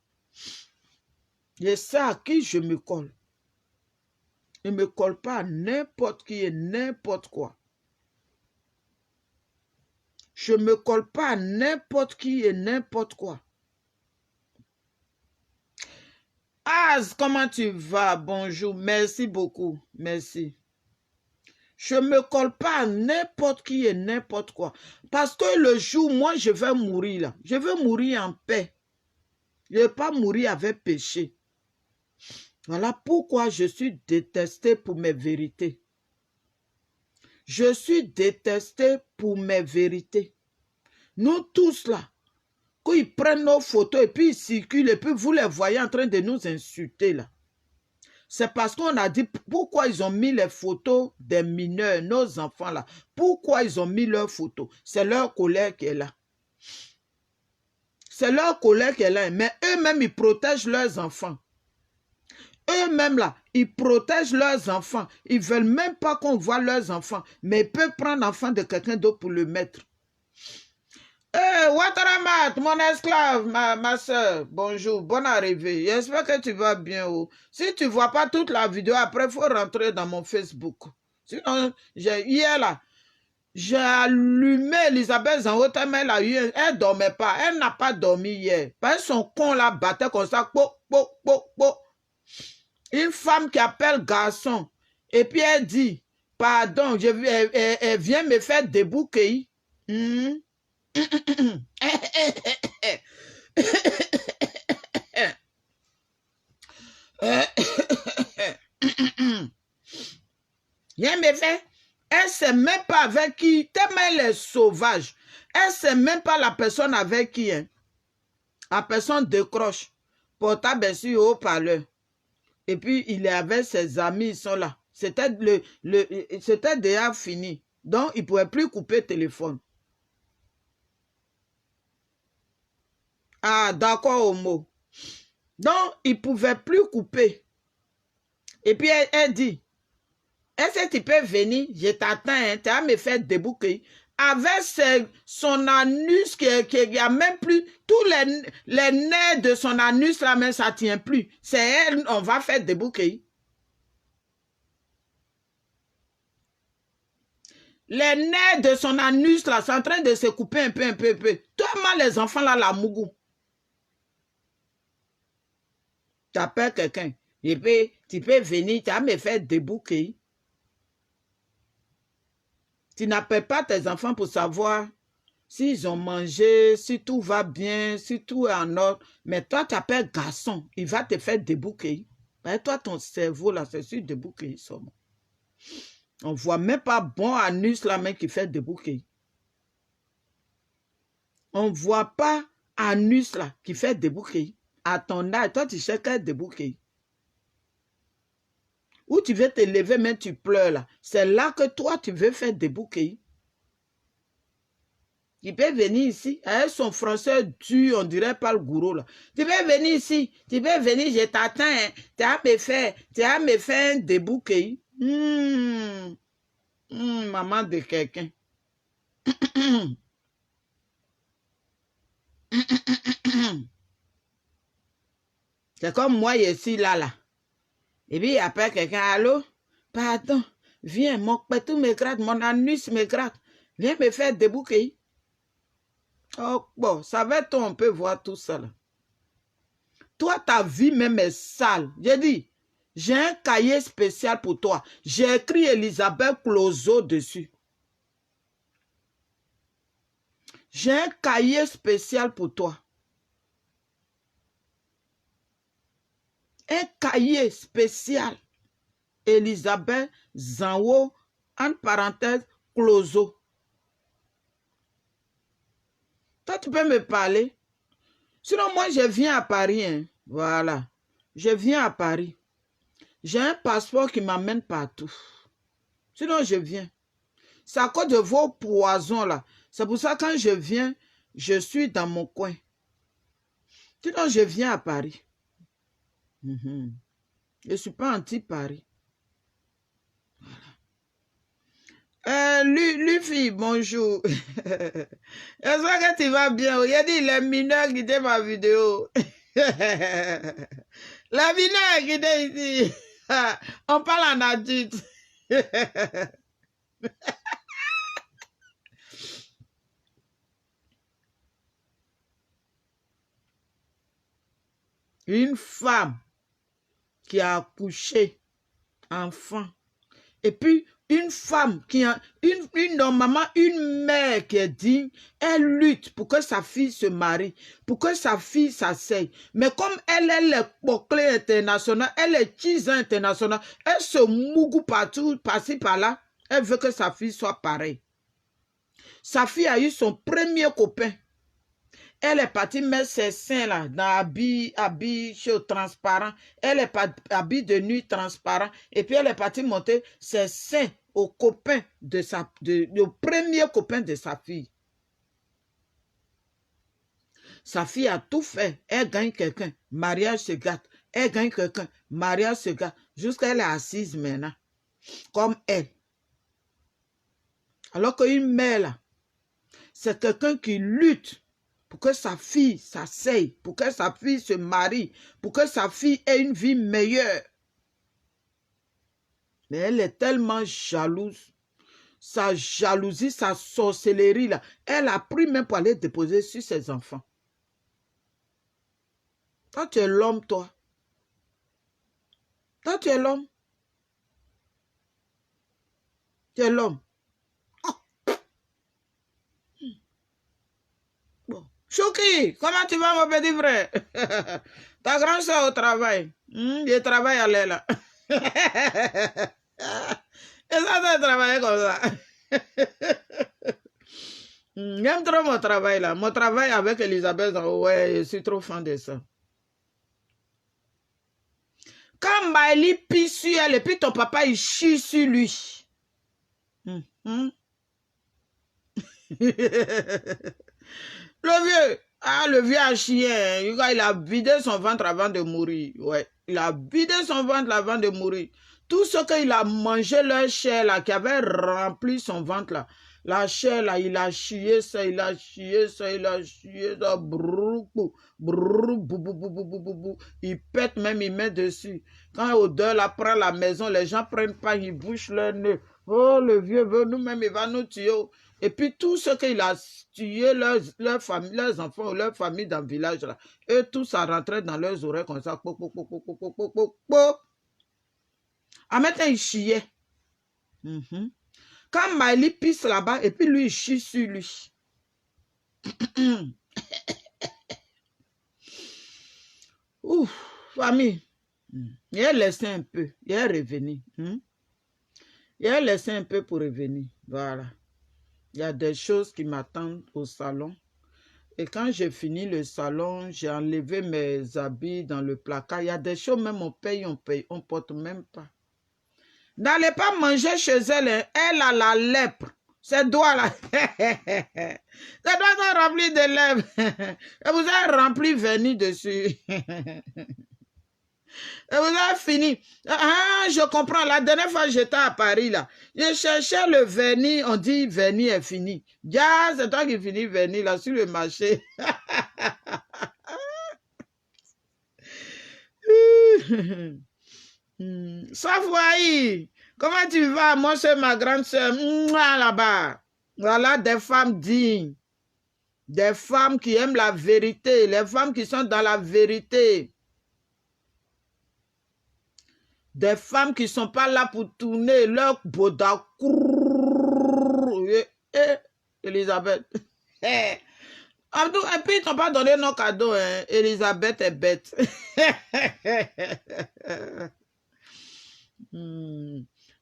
Je sais à qui je me colle. Je ne me colle pas à n'importe qui et n'importe quoi. Je ne me colle pas à n'importe qui et n'importe quoi. Az, comment tu vas? Bonjour, merci beaucoup, merci. Je ne me colle pas à n'importe qui et n'importe quoi. Parce que le jour, moi, je vais mourir là. Je veux mourir en paix. Je ne veux pas mourir avec péché. Voilà pourquoi je suis détesté pour mes vérités. Je suis détesté pour mes vérités. Nous tous là, quand ils prennent nos photos et puis ils circulent et puis vous les voyez en train de nous insulter là. C'est parce qu'on a dit pourquoi ils ont mis les photos des mineurs, nos enfants là. Pourquoi ils ont mis leurs photos? C'est leur colère qui est là. C'est leur colère qui est là. Mais eux-mêmes, ils protègent leurs enfants. Eux-mêmes là, ils protègent leurs enfants. Ils ne veulent même pas qu'on voit leurs enfants. Mais ils peuvent prendre l'enfant de quelqu'un d'autre pour le mettre. Hey, Wataramat, mon esclave, ma soeur, bonjour, bonne arrivée. J'espère que tu vas bien. Oh. Si tu ne vois pas toute la vidéo, après, il faut rentrer dans mon Facebook. Sinon, hier là, j'ai allumé Elisabeth Zango, mais elle ne dormait pas. Elle n'a pas dormi hier. Parce que son con là battait comme ça. Po, po, po, po. Une femme qui appelle garçon. Et puis elle dit, pardon, elle vient me faire débouquer. Viens me faire. Elle ne sait même pas avec qui. Tellement elle est sauvage. Elle ne sait même pas la personne avec qui. Hein. La personne décroche. Portable sur haut-parleur. Et puis il est avec ses amis. Ils sont là. C'était déjà fini. Donc, il ne pouvait plus couper le téléphone. Ah, d'accord, Homo. Donc, il ne pouvait plus couper. Et puis, elle dit, est-ce que tu peux venir? Je t'attends, hein, tu vas me faire débouquer. Avec son anus qui a même plus, tous les nerfs de son anus là, même ça ne tient plus. C'est elle, on va faire débouquer. Les nerfs de son anus là, sont en train de se couper un peu. Toi, les enfants là, la mougou. Tu appelles quelqu'un. Tu peux venir, tu vas me faire débouquer. Tu n'appelles pas tes enfants pour savoir s'ils ont mangé, si tout va bien, si tout est en ordre. Mais toi, tu appelles garçon, il va te faire débouquer. Et toi, ton cerveau, là, c'est sur débouquer. On ne voit même pas bon anus, là, même qui fait débouquer. On ne voit pas anus, là, qui fait débouquer. À ton âge, toi, tu cherches débouquer. Ou tu veux te lever, mais tu pleures, là. C'est là que toi, tu veux faire débouquer. Tu peux venir ici, avec son français dur, on dirait pas le gourou là. Tu peux venir ici, tu peux venir, je t'attends, hein. Tu vas me faire un débouquet. Maman de quelqu'un. C'est comme moi, je suis là. Et puis, il appelle quelqu'un, allô? Pardon, viens, mon pétou me gratte, mon anus me gratte. Viens me faire débouquer. Oh, bon, ça va être, on peut voir tout ça là. Toi, ta vie même est sale. J'ai dit, j'ai un cahier spécial pour toi. J'ai écrit Elisabeth Clozo dessus. J'ai un cahier spécial pour toi. Un cahier spécial. Elisabeth Zanwo, entre parenthèses, Clozo. Toi, tu peux me parler. Sinon, moi, je viens à Paris. Hein. Voilà. Je viens à Paris. J'ai un passeport qui m'amène partout. Sinon, je viens. C'est à cause de vos poisons là. C'est pour ça que quand je viens, je suis dans mon coin. Sinon, je viens à Paris. Je ne suis pas anti-Paris. Voilà. Luffy, bonjour. J'espère que tu vas bien. Il y a dit les mineurs qui étaient ma vidéo. La mineur qui était ici. On parle en adulte. Une femme qui a accouché enfant. Et puis, une femme qui a, normalement, une mère qui est digne, elle lutte pour que sa fille se marie, pour que sa fille s'asseye. Mais comme elle est le Poclé international, elle est Chisa international, elle se mougou partout, par-ci, par-là, elle veut que sa fille soit pareille. Sa fille a eu son premier copain. Elle est partie mettre ses seins là, dans habit chaud, transparent. Elle est habit de nuit transparent. Et puis elle est partie monter ses seins au copain au premier copain de sa fille. Sa fille a tout fait. Elle gagne quelqu'un. Mariage se gâte. Elle gagne quelqu'un. Mariage se gâte. Jusqu'à elle est assise maintenant. Comme elle. Alors qu'une mère là, c'est quelqu'un qui lutte pour que sa fille s'asseye, pour que sa fille se marie, pour que sa fille ait une vie meilleure. Mais elle est tellement jalouse. Sa jalousie, sa sorcellerie, là, elle a pris même pour aller déposer sur ses enfants. Toi, tu es l'homme, toi. Toi, tu es l'homme. Tu es l'homme. Chouki, comment tu vas, mon petit frère? Ta grande soeur au travail. Je travaille à l'aile là. Et ça, c'est travailler comme ça. J'aime trop mon travail là. Mon travail avec Elisabeth, ouais, je suis trop fan de ça. Quand Maëlie pisse sur elle et puis ton papa il chie sur lui. Le vieux a chié. Hein. Il a vidé son ventre avant de mourir. Ouais. Il a vidé son ventre avant de mourir. Tout ce qu'il a mangé, leur chair là, qui avait rempli son ventre là. La chair là, il a chié ça, il a chié ça, il a chié ça. Brrr, brrr, bou, bou, bou, bou, bou, bou, bou. Il pète même, il met dessus. Quand l'odeur là prend la maison, les gens prennent pas, ils bouchent leur nez. Oh, le vieux veut nous-mêmes, il va nous tuer. Et puis tout ce qu'il a tué, leur famille, leurs enfants, leur famille dans le village là, et tout ça rentrait dans leurs oreilles comme ça. En même temps, il chiait. Quand Maëli pisse là-bas, et puis lui, il chie sur lui. Ouf, famille. Il a laissé un peu. Il est revenu. Il a laissé un peu pour revenir. Voilà. Il y a des choses qui m'attendent au salon. Et quand j'ai fini le salon, j'ai enlevé mes habits dans le placard. Il y a des choses, même on paye, on ne porte même pas. N'allez pas manger chez elle. Hein. Elle a la lèpre. Ses doigts là. Ses doigts sont remplis de lèvres. Et vous avez rempli vernis dessus. Et vous avez fini. Ah, je comprends. La dernière fois, j'étais à Paris, là. Je cherchais le vernis. On dit, vernis est fini. Ja, c'est toi qui finis vernis, là, sur le marché. Savoie, comment tu vas? Moi, c'est ma grande soeur. Là-bas. Voilà des femmes dignes. Des femmes qui aiment la vérité. Les femmes qui sont dans la vérité. Des femmes qui ne sont pas là pour tourner leur boda. Elisabeth. Et puis, ils t'ont pas donné nos cadeaux. Hein. Elisabeth est bête.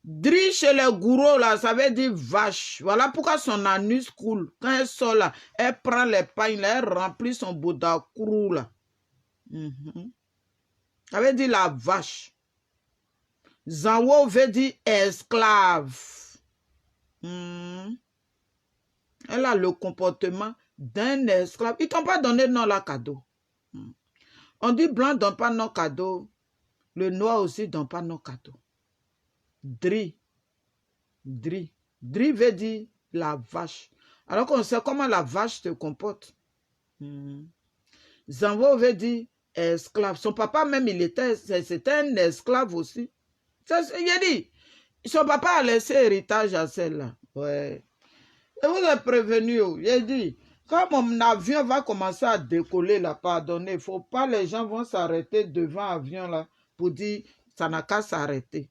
Dri chez les gourous, là, ça veut dire vache. Voilà pourquoi son anus coule. Quand elle sort là, elle prend les pailles, là, elle remplit son boda kourou, là. Ça veut dire la vache. Zanwo veut dire esclave. Elle a le comportement d'un esclave. Ils t'ont pas donné non la cadeau. On dit blanc donne pas non cadeau. Le noir aussi donne pas non cadeau. Dri. Dri. Dri veut dire la vache. Alors qu'on sait comment la vache se comporte. Zanwo veut dire esclave. Son papa même, c'était un esclave aussi. Il a dit, son papa a laissé héritage à celle-là. Ouais. Et vous êtes prévenu. J'ai dit, quand mon avion va commencer à décoller là, pardonnez, il ne faut pas, les gens vont s'arrêter devant l'avion là pour dire, ça n'a qu'à s'arrêter.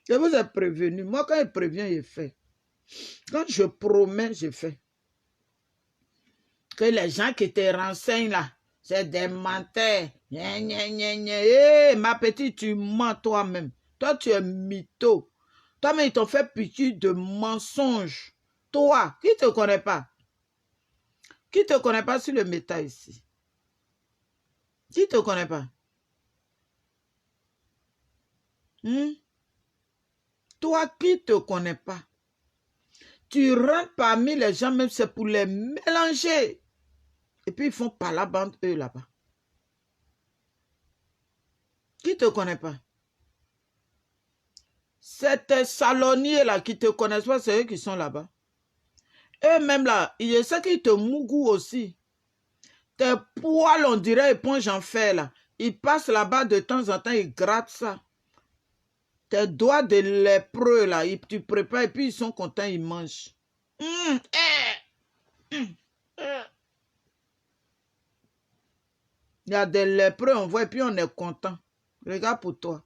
Je vous ai prévenu. Moi, quand il prévient, il fait. Quand je promets, je fais. Que les gens qui te renseignent là, c'est des menteurs. Hey, ma petite, tu mens toi-même. Toi, tu es mytho. Toi-même, ils t'ont fait pitié de mensonges. Toi, qui ne te connaît pas? Qui ne te connaît pas sur le méta ici? Qui ne te connaît pas? Toi qui ne te connais pas? Tu rentres parmi les gens, même c'est pour les mélanger. Et puis ils font par la bande, eux, là-bas. Qui ne te connaît pas? C'est tes salonniers là qui ne te connaissent pas, c'est eux qui sont là-bas. Eux-mêmes là, il sais qu'ils te mougou aussi. Tes poils, on dirait éponge en fer là. Ils passent là-bas de temps en temps, ils grattent ça. Tes doigts de lépreux là, tu prépares et puis ils sont contents, ils mangent. Il y a des lépreux, on voit et puis on est content. Regarde pour toi.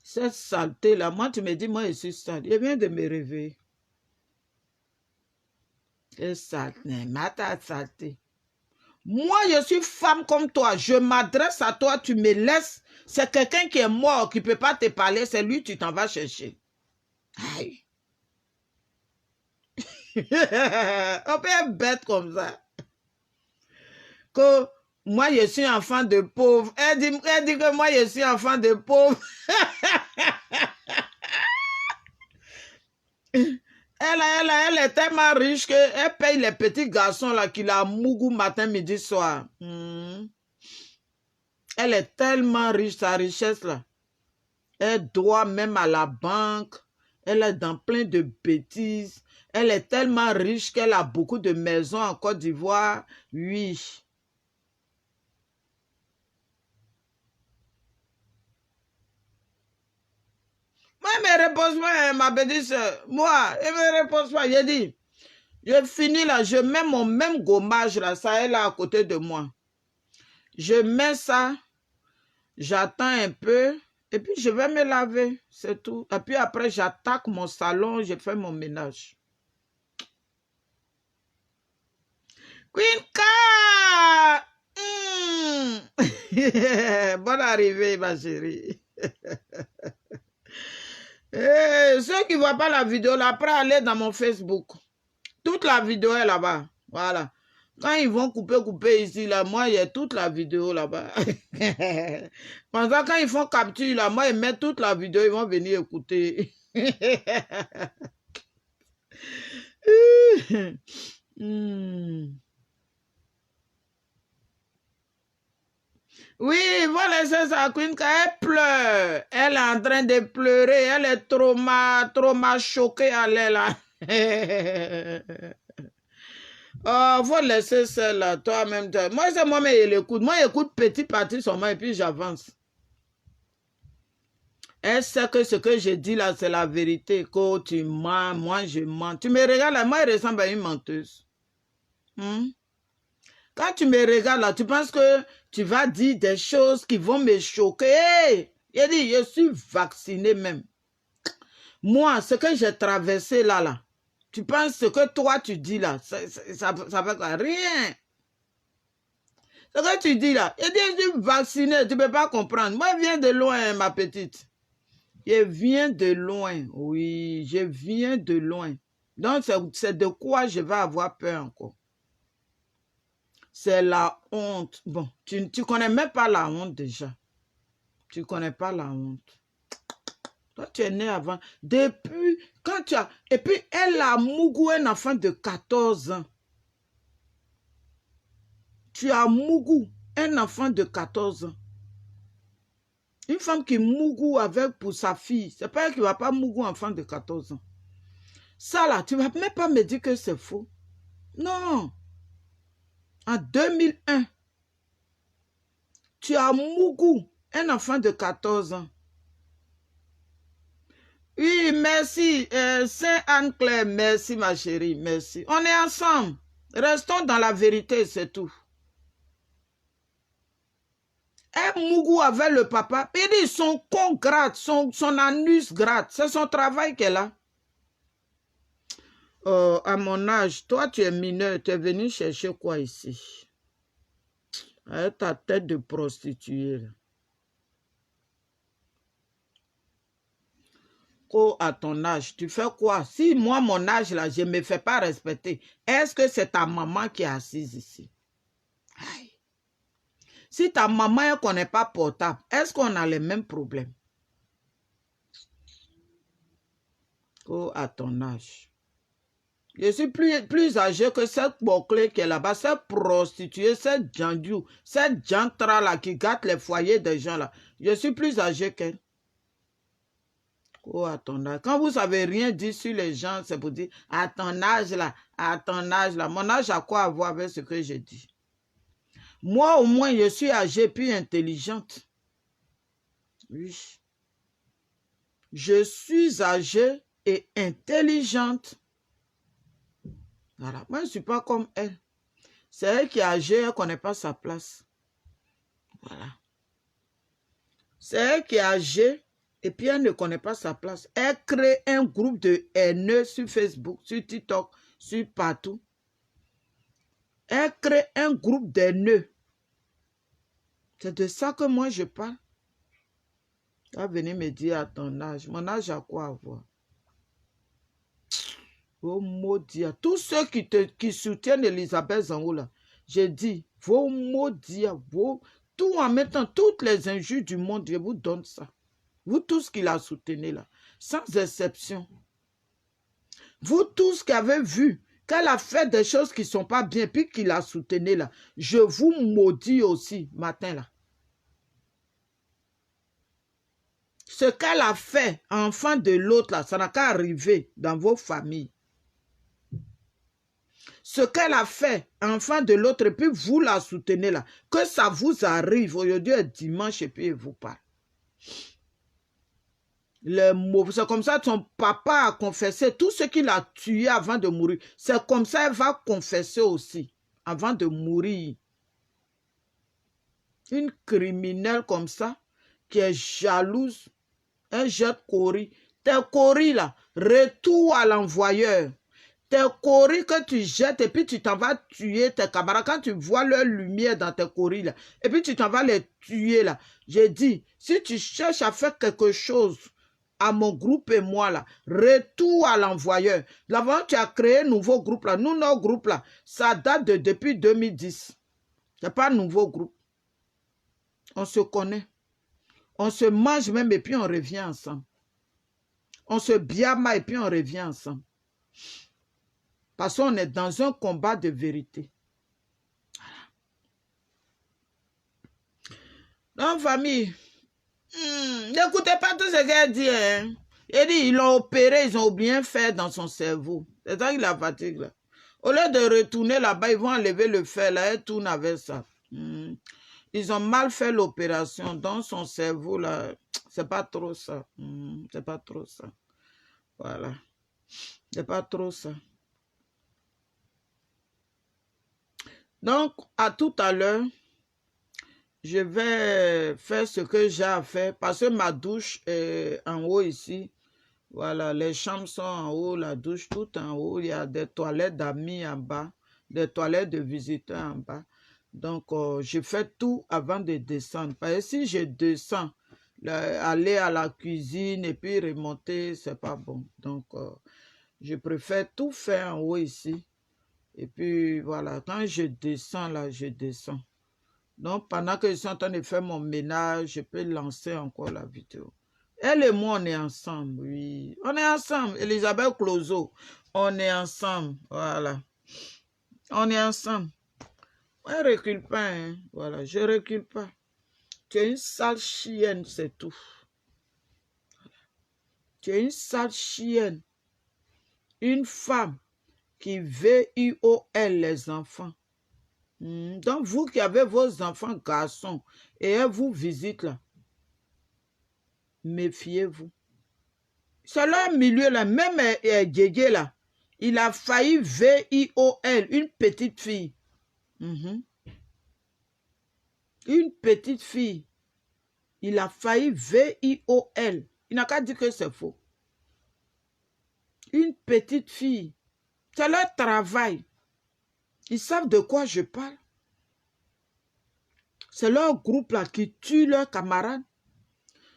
Cette saleté là, moi tu me dis, moi je suis sale. Il vient de me réveiller. C'est saleté, ta saleté. Moi je suis femme comme toi, je m'adresse à toi, tu me laisses. C'est quelqu'un qui est mort, qui ne peut pas te parler, c'est lui, tu t'en vas chercher. Aïe. On peut être bête comme ça. Que moi, je suis enfant de pauvre. Elle dit que moi, je suis enfant de pauvre. Elle est tellement riche qu'elle paye les petits garçons là qui la mougou matin, midi, soir. Elle est tellement riche, sa richesse là. Elle doit même à la banque. Elle est dans plein de bêtises. Elle est tellement riche qu'elle a beaucoup de maisons en Côte d'Ivoire. Oui. Moi, elle me repose pas, ma petite soeur. Moi, elle me repose pas. J'ai dit, je finis là, je mets mon même gommage là, ça est là à côté de moi. Je mets ça, j'attends un peu, et puis je vais me laver, c'est tout. Et puis après, j'attaque mon salon, je fais mon ménage. Queenka! Bonne arrivée, ma chérie. Ceux qui ne voient pas la vidéo, là, après, allez dans mon Facebook. Toute la vidéo est là-bas. Voilà. Quand ils vont couper ici, là, moi, il y a toute la vidéo là-bas. Pendant quand ils font capture, là, moi, ils mettent toute la vidéo, ils vont venir écouter. Oui, voilà, c'est ça, Queen, quand elle pleure, elle est en train de pleurer, elle est trop choquée à l'aile, là. Oh, faut laisser celle-là, toi-même. Moi, c'est moi-même, il écoute. Moi, j'écoute petit parti seulement et puis j'avance. Elle sait que ce que je dis là, c'est la vérité. Quand tu mens, moi, je mens. Tu me regardes là, moi, je ressemble à une menteuse. Quand tu me regardes là, tu penses que tu vas dire des choses qui vont me choquer. Hey, je dis, je suis vaccinée même. Moi, ce que j'ai traversé là, tu penses ce que toi tu dis là, ça fait quoi? Rien. Ce que tu dis là, je dis, je suis vaccinée, tu ne peux pas comprendre. Moi, je viens de loin, ma petite. Je viens de loin, oui, je viens de loin. Donc, c'est de quoi je vais avoir peur encore. C'est la honte. Bon, tu ne connais même pas la honte déjà. Tu ne connais pas la honte. Toi, tu es né avant. Depuis, quand tu as... Et puis, elle a mougou un enfant de 14 ans. Tu as mougou un enfant de 14 ans. Une femme qui mougou avec pour sa fille, c'est pas elle qui ne va pas mougou un enfant de 14 ans. Ça là, tu ne vas même pas me dire que c'est faux. Non. En 2001, tu as mougou un enfant de 14 ans. Oui, merci. Saint-Anne-Claire, merci ma chérie, merci. On est ensemble. Restons dans la vérité, c'est tout. Un mougou avec le papa, il dit son con gratte, son anus gratte. C'est son travail qu'elle a. À mon âge, toi tu es mineur, tu es venu chercher quoi ici? Avec ta tête de prostituée. Là. À ton âge, tu fais quoi? Si moi, mon âge, là, je ne me fais pas respecter, est-ce que c'est ta maman qui est assise ici? Aïe. Si ta maman ne connaît pas portable, est-ce qu'on a les mêmes problèmes? À ton âge. Je suis plus âgé que cette bouclée qui est là-bas, cette prostituée, cette jandiou, cette jantra là qui gâte les foyers des gens là. Je suis plus âgé qu'elle. À ton âge. Quand vous ne savez rien dire sur les gens, c'est pour dire à ton âge là, à ton âge là. Mon âge a quoi à voir avec ce que je dis? Moi, au moins, je suis âgée puis intelligente. Oui. Je suis âgée et intelligente. Voilà. Moi, je ne suis pas comme elle. C'est elle qui est âgée, elle ne connaît pas sa place. Voilà. C'est elle qui est âgée et puis elle ne connaît pas sa place. Elle crée un groupe de haineux sur Facebook, sur TikTok, sur partout. Elle crée un groupe d'haineux. C'est de ça que moi je parle. Tu vas venir me dire à ton âge. Mon âge a quoi à voir? Vos maudits. Tous ceux qui soutiennent Elisabeth Zango là, j'ai dit, vos maudits, tout en mettant toutes les injures du monde, je vous donne ça. Vous tous qui la soutenez là, sans exception. Vous tous qui avez vu qu'elle a fait des choses qui ne sont pas bien, puis qui la soutenez là, je vous maudis aussi, matin là. Ce qu'elle a fait, enfant de l'autre là, ça n'a qu'à arriver dans vos familles. Ce qu'elle a fait, enfant de l'autre, et puis vous la soutenez là, que ça vous arrive, aujourd'hui est dimanche, et puis elle vous parle. C'est comme ça que son papa a confessé tout ce qu'il a tué avant de mourir. C'est comme ça qu'elle va confesser aussi, avant de mourir. Une criminelle comme ça, qui est jalouse, un jette Cori. Tes Cori là, retour à l'envoyeur. Tes Cori que tu jettes et puis tu t'en vas tuer tes camarades. Quand tu vois leur lumière dans tes Cori là, et puis tu t'en vas les tuer là. J'ai dit, si tu cherches à faire quelque chose à mon groupe et moi là, retour à l'envoyeur. Là-bas, tu as créé un nouveau groupe là. Nous, notre groupe là, ça date depuis 2010. Ce n'est pas un nouveau groupe. On se connaît. On se mange même et puis on revient ensemble. On se biama et puis on revient ensemble. Parce qu'on est dans un combat de vérité. Donc, famille, n'écoutez pas tout ce qu'elle dit. Hein. Elle dit, ils l'ont opéré, ils ont bien fait dans son cerveau. C'est ça qu'il a fatigue là. Au lieu de retourner là-bas, ils vont enlever le fer là, elle tourne avec ça. Ils ont mal fait l'opération. Dans son cerveau là, c'est pas trop ça. C'est pas trop ça. Voilà. C'est pas trop ça. Donc, à tout à l'heure, je vais faire ce que j'ai à faire parce que ma douche est en haut ici. Voilà, les chambres sont en haut, la douche tout en haut. Il y a des toilettes d'amis en bas, des toilettes de visiteurs en bas. Donc, je fais tout avant de descendre. Parce que si je descends, aller à la cuisine et puis remonter, c'est pas bon. Donc, je préfère tout faire en haut ici. Et puis, voilà, quand je descends là, je descends. Donc, pendant que je suis en train de faire mon ménage, je peux lancer encore la vidéo. Elle et moi, on est ensemble, oui. On est ensemble. Elisabeth Clozo, on est ensemble, voilà. On est ensemble. On ne recule pas, hein. Voilà, je ne recule pas. Tu es une sale chienne, c'est tout. Tu es une sale chienne. Une femme qui VIOL les enfants. Donc, vous qui avez vos enfants garçons et elle vous visite là, méfiez-vous. C'est leur milieu là, même Djédjé là, il a failli VIOL, une petite fille. Une petite fille. Il a failli VIOL. Il n'a qu'à dire que c'est faux. Une petite fille. C'est leur travail. Ils savent de quoi je parle. C'est leur groupe là qui tue leurs camarades.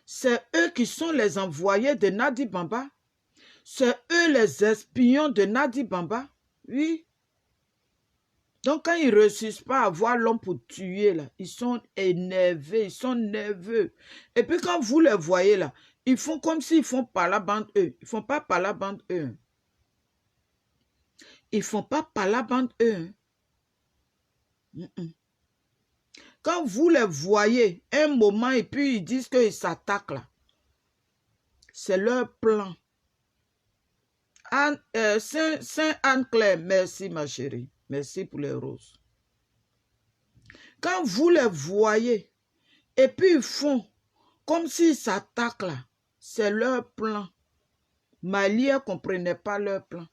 C'est eux qui sont les envoyés de Nadi Bamba. C'est eux les espions de Nadi Bamba. Oui. Donc quand ils ne réussissent pas à voir l'homme pour tuer, là, ils sont énervés, ils sont nerveux. Et puis quand vous les voyez là, ils font comme s'ils font par la bande eux. Ils ne font pas par la bande eux. Ils ne font pas par la bande eux. Quand vous les voyez, un moment, et puis ils disent qu'ils s'attaquent là. C'est leur plan. Saint Anne-Claire, merci ma chérie. Merci pour les roses. Quand vous les voyez, et puis ils font comme s'ils s'attaquent là, c'est leur plan. Mali ne comprenait pas leur plan.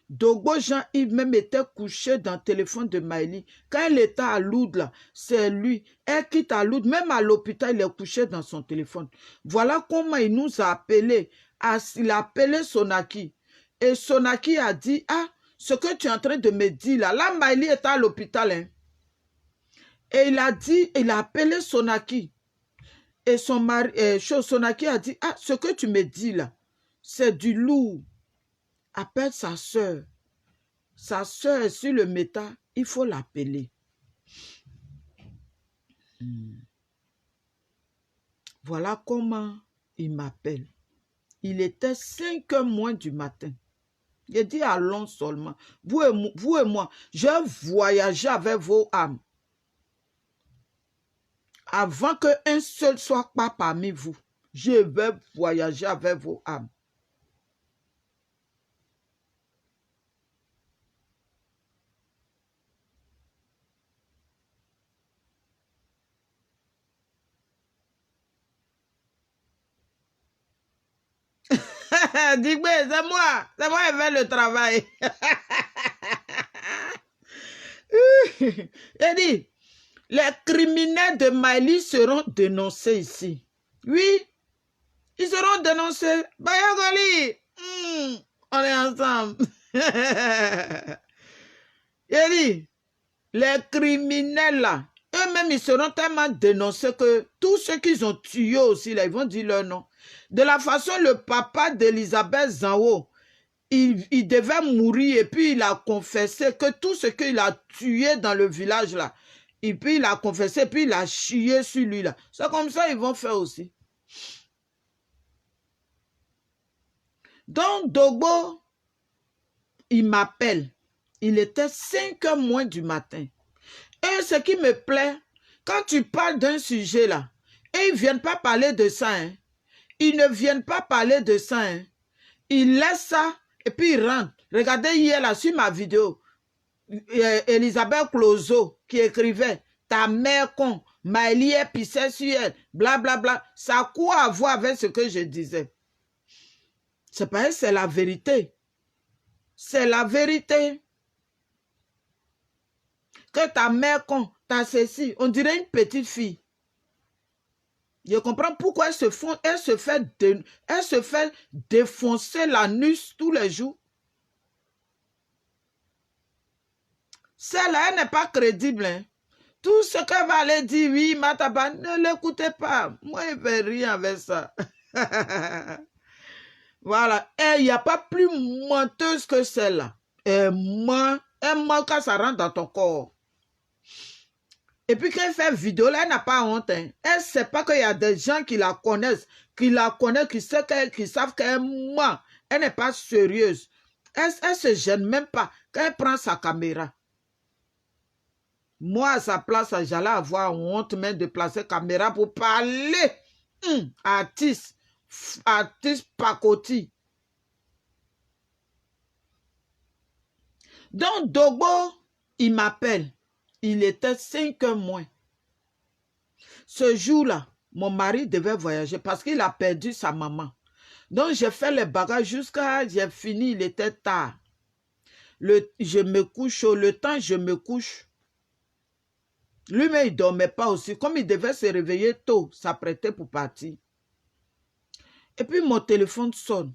Dogbo Jean-Yves même était couché dans le téléphone de Maïli. Quand elle était à Loud, là, c'est lui. Elle quitte à Loud, même à l'hôpital, il est couché dans son téléphone. Voilà comment il nous a appelé. Il a appelé Sonaki. Et Sonaki a dit, ah, ce que tu es en train de me dire là, là, Maïli est à l'hôpital. Hein. Et il a dit, il a appelé Sonaki. Et son mari, Sonaki a dit, ah, ce que tu me dis là, c'est du lourd. Appelle sa soeur. Sa soeur est sur le méta, il faut l'appeler. Voilà comment il m'appelle. Il était 5h moins du matin. Je dis allons seulement. Vous et moi, je voyageais avec vos âmes. Avant qu'un seul soit pas parmi vous, je vais voyager avec vos âmes. Dis-moi, c'est moi qui fais le travail. Il dit, les criminels de Mali seront dénoncés ici. Oui, ils seront dénoncés. Bayogoli, on est ensemble. Il dit, les criminels là, eux-mêmes, ils seront tellement dénoncés que tous ceux qu'ils ont tués aussi, là, ils vont dire leur nom. De la façon, le papa d'Elisabeth Zanwo, il devait mourir et puis il a confessé que tout ce qu'il a tué dans le village là, et puis il a confessé, puis il a chié sur lui là. C'est comme ça ils vont faire aussi. Donc Dogbo, il m'appelle. Il était 5h moins du matin. Et ce qui me plaît, quand tu parles d'un sujet là, et ils ne viennent pas parler de ça, hein. Ils ne viennent pas parler de ça, hein. Ils laissent ça et puis ils rentrent. Regardez hier là sur ma vidéo, Elisabeth Clozo qui écrivait « Ta mère con, Maëlie est pissée sur elle, blablabla. Bla, bla. » Ça a quoi à voir avec ce que je disais? C'est pas, c'est la vérité. C'est la vérité. Que ta mère con, ta ceci, on dirait une petite fille. Je comprends pourquoi elle se fait défoncer la nuque tous les jours. Celle-là, elle n'est pas crédible. Hein. Tout ce qu'elle va aller dire, oui, Mataba, ne l'écoutez pas. Moi, je ne fais rien avec ça. Voilà. Et il n'y a pas plus menteuse que celle-là. Elle ment quand ça rentre dans ton corps. Et puis quand elle fait vidéo, là, elle n'a pas honte. Hein. Elle ne sait pas qu'il y a des gens qui la connaissent, qui savent qu'elle ment. Elle n'est pas sérieuse. Elle ne se gêne même pas quand elle prend sa caméra. Moi, à sa place, j'allais avoir honte même de placer caméra pour parler. Artiste pacoti. Donc, Dogbo, il m'appelle. Il était 5h moins. Ce jour-là, mon mari devait voyager parce qu'il a perdu sa maman. Donc, j'ai fait les bagages jusqu'à... J'ai fini, il était tard. Je me couche, le temps je me couche. Lui-même, il ne dormait pas aussi. Comme il devait se réveiller tôt, s'apprêter pour partir. Et puis, mon téléphone sonne.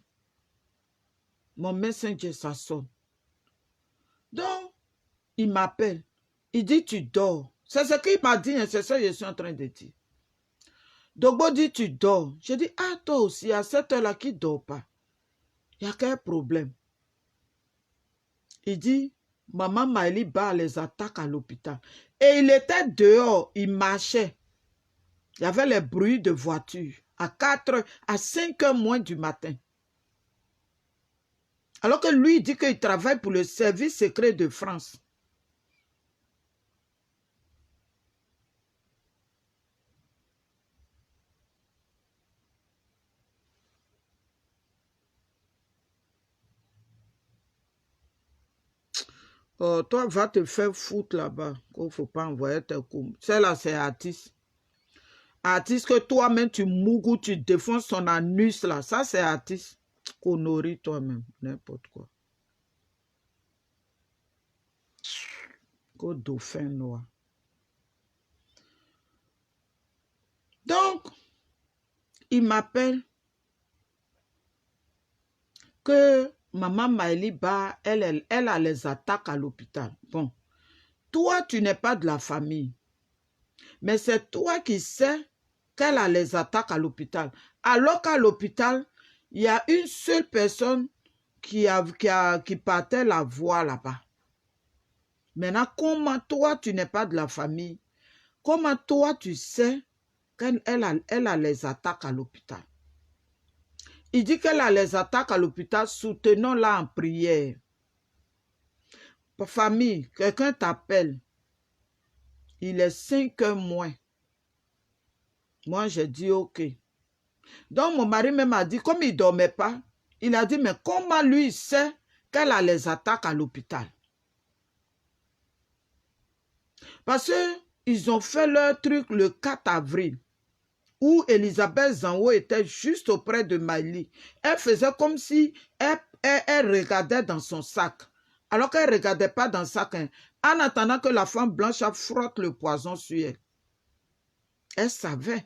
Mon messenger, ça sonne. Donc, il m'appelle. Il dit, tu dors. C'est ce qu'il m'a dit, c'est ça que je suis en train de dire. Dogbo dit, tu dors. Je dis, ah, toi aussi, à cette heure-là, qui ne dort pas? Il y a quel problème? Il dit, maman Maëlie bat les attaques à l'hôpital. Et il était dehors, il marchait. Il y avait les bruits de voitures à 5h moins du matin. Alors que lui, il dit qu'il travaille pour le service secret de France. Oh, toi, va te faire foutre là-bas. Il ne faut pas envoyer tes coups. Celle-là, c'est artiste. Artiste que toi-même, tu mougou, tu défonces son anus là. Ça, c'est artiste. Connerie toi-même. N'importe quoi. Qu'au dauphin noir. Donc, il m'appelle que maman Maëlie Ba, elle a les attaques à l'hôpital. Bon, toi, tu n'es pas de la famille. Mais c'est toi qui sais qu'elle a les attaques à l'hôpital. Alors qu'à l'hôpital, il y a une seule personne qui partait la voix là-bas. Maintenant, comment toi, tu n'es pas de la famille? Comment toi, tu sais qu'elle a les attaques à l'hôpital? Il dit qu'elle a les attaques à l'hôpital. Soutenons-la en prière. Famille, quelqu'un t'appelle. Il est 5 heures moins. Moi, j'ai dit OK. Donc, mon mari même a dit, comme il ne dormait pas, il a dit, mais comment lui, il sait qu'elle a les attaques à l'hôpital? Parce qu'ils ont fait leur truc le 4 avril, où Elisabeth Zanwo était juste auprès de Miley. Elle faisait comme si elle regardait dans son sac, alors qu'elle ne regardait pas dans le sac, hein, en attendant que la femme blanche frotte le poison sur elle. Elle savait.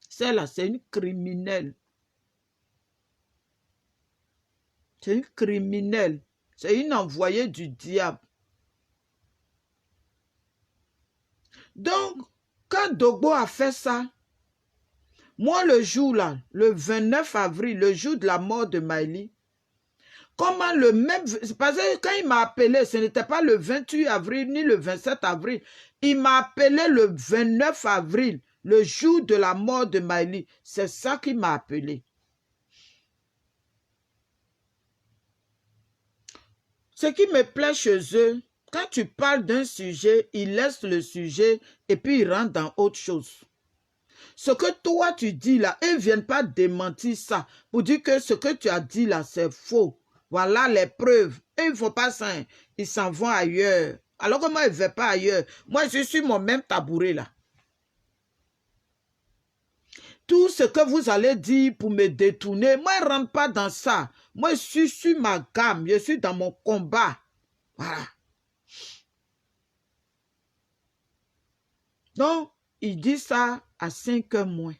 Celle-là, c'est une criminelle. C'est une criminelle. C'est une envoyée du diable. Donc, quand Dogbo a fait ça, moi, le jour là, le 29 avril, le jour de la mort de Miley, comment le même... Parce que quand il m'a appelé, ce n'était pas le 28 avril ni le 27 avril. Il m'a appelé le 29 avril, le jour de la mort de Miley. C'est ça qu'il m'a appelé. Ce qui me plaît chez eux, quand tu parles d'un sujet, ils laissent le sujet et puis ils rentrent dans autre chose. Ce que toi tu dis là, ils ne viennent pas démentir ça pour dire que ce que tu as dit là, c'est faux. Voilà les preuves. Et ils ne font pas ça. Ils s'en vont ailleurs. Alors que moi, ils ne vont pas ailleurs. Moi, je suis mon même tabouret là. Tout ce que vous allez dire pour me détourner, moi, je ne rentre pas dans ça. Moi, je suis sur ma gamme. Je suis dans mon combat. Voilà. Donc, il dit ça à 5 heures moins.